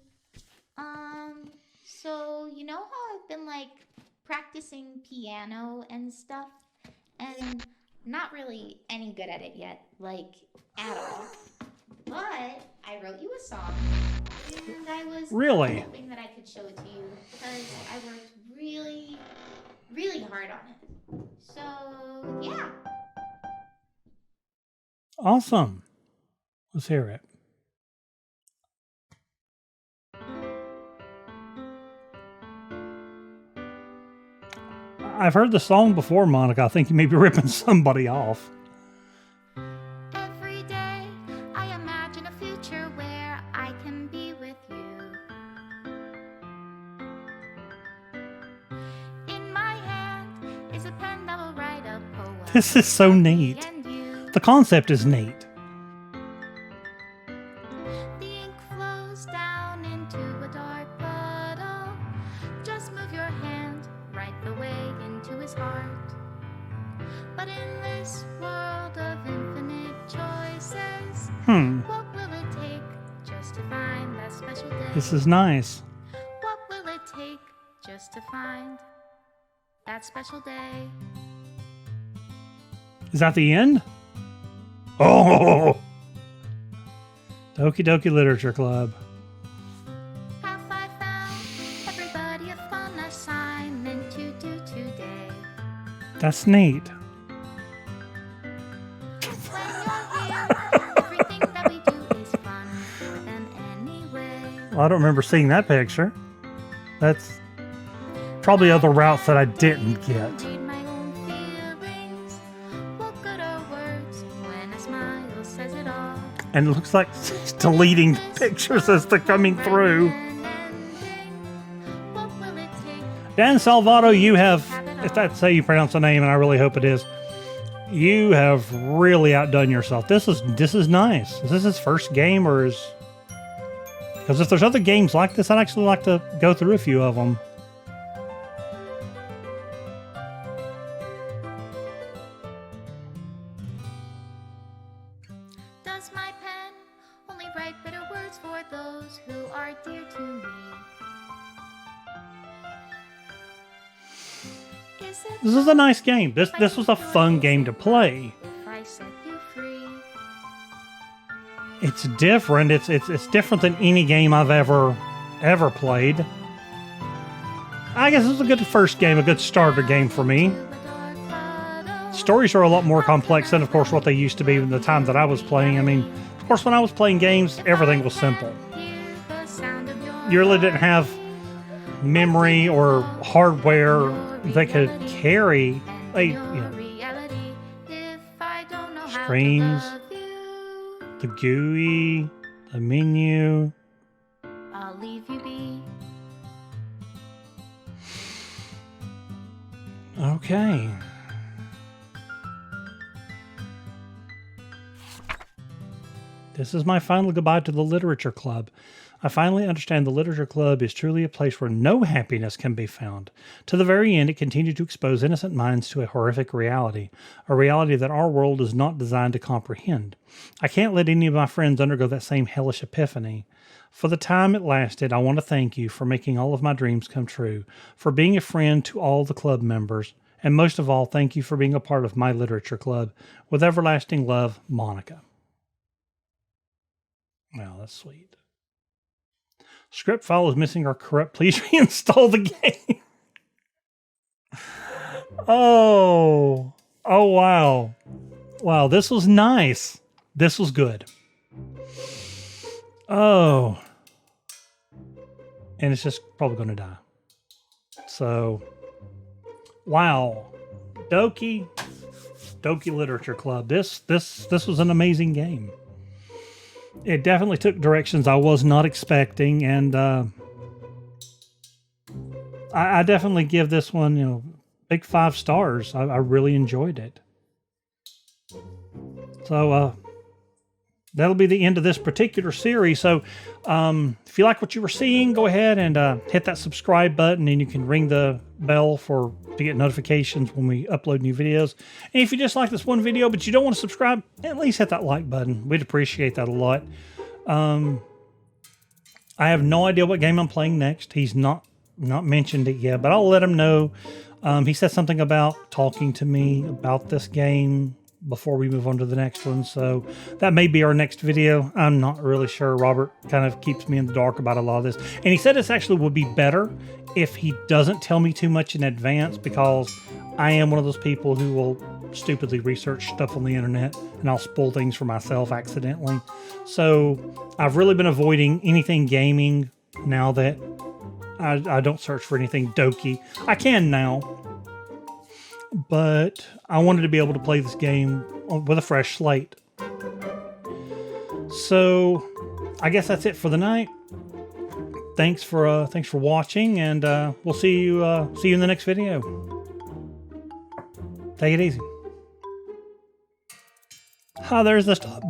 Speaker 2: So you know how I've been like practicing piano and stuff, and not really any good at it yet, like at all. But I wrote you a song, and I was
Speaker 1: Really?
Speaker 2: hoping that I could show it to you because I worked really, really hard on it. So yeah.
Speaker 1: Awesome. Let's hear it. I've heard the song before, Monica. I think you may be ripping somebody off.
Speaker 2: Every day I imagine a future where I can be with you. In my hand is a pen that will write a poem.
Speaker 1: This is so neat. The concept is neat.
Speaker 2: The ink flows down into a dark puddle. Just move your hand right the way into his heart. But in this world of infinite choices, what will it take just to find that special day?
Speaker 1: This is nice.
Speaker 2: What will it take just to find that special day?
Speaker 1: Is that the end? Oh! Doki Doki Literature Club.
Speaker 2: Have I found everybody a fun assignment to do today?
Speaker 1: That's neat.
Speaker 2: When you're here, everything that we do is fun for them anyway.
Speaker 1: Well, I don't remember seeing that picture. That's probably other routes that I didn't get.
Speaker 2: Read my own feelings. What good are words when a smile says it all?
Speaker 1: And it looks like it's deleting pictures as they're coming through.
Speaker 2: What will it take?
Speaker 1: Dan Salvato, you have, if that's how you pronounce the name, and I really hope it is, you have really outdone yourself. This is nice. Is this his first game, or is... Because if there's other games like this, I'd actually like to go through a few of them.
Speaker 2: Does my pen only write bitter words for those who are dear to me?
Speaker 1: This was a nice game. This was a fun game to play.
Speaker 2: If I set you free.
Speaker 1: It's different. It's different than any game I've ever played. I guess it was a good first game, a good starter game for me. Stories are a lot more complex than, of course, what they used to be in the time that I was playing. I mean, of course, when I was playing games, everything was simple. You really didn't have memory or hardware that could carry screens, the GUI, the menu.
Speaker 2: I'll leave you be.
Speaker 1: Okay. This is my final goodbye to the Literature Club. I finally understand the Literature Club is truly a place where no happiness can be found. To the very end, it continued to expose innocent minds to a horrific reality, a reality that our world is not designed to comprehend. I can't let any of my friends undergo that same hellish epiphany. For the time it lasted, I want to thank you for making all of my dreams come true, for being a friend to all the club members, and most of all, thank you for being a part of my Literature Club. With everlasting love, Monica. Well, that's sweet. Script file is missing or corrupt. Please reinstall the game. Oh, wow. Wow, this was nice. This was good. Oh. And it's just probably going to die. So, wow. Doki Literature Club. This was an amazing game. It definitely took directions I was not expecting, and I definitely give this one, big 5 stars. I really enjoyed it. So that'll be the end of this particular series. So if you like what you were seeing, go ahead and hit that subscribe button, and you can ring the bell to get notifications when we upload new videos. And if you just like this one video but you don't want to subscribe, at least hit that like button. We'd appreciate that a lot. I have no idea what game I'm playing next. He's not mentioned it yet, but I'll let him know. He said something about talking to me about this game before we move on to the next one, so that may be our next video. I'm not really sure. Robert kind of keeps me in the dark about a lot of this, and he said this actually would be better if he doesn't tell me too much in advance, because I am one of those people who will stupidly research stuff on the internet, and I'll spoil things for myself accidentally. So I've really been avoiding anything gaming now that I don't search for anything Doki. I can now, but I wanted to be able to play this game with a fresh slate. So I guess that's it for the night. Thanks for watching, and we'll see you in the next video. Take it easy. There's the stop button.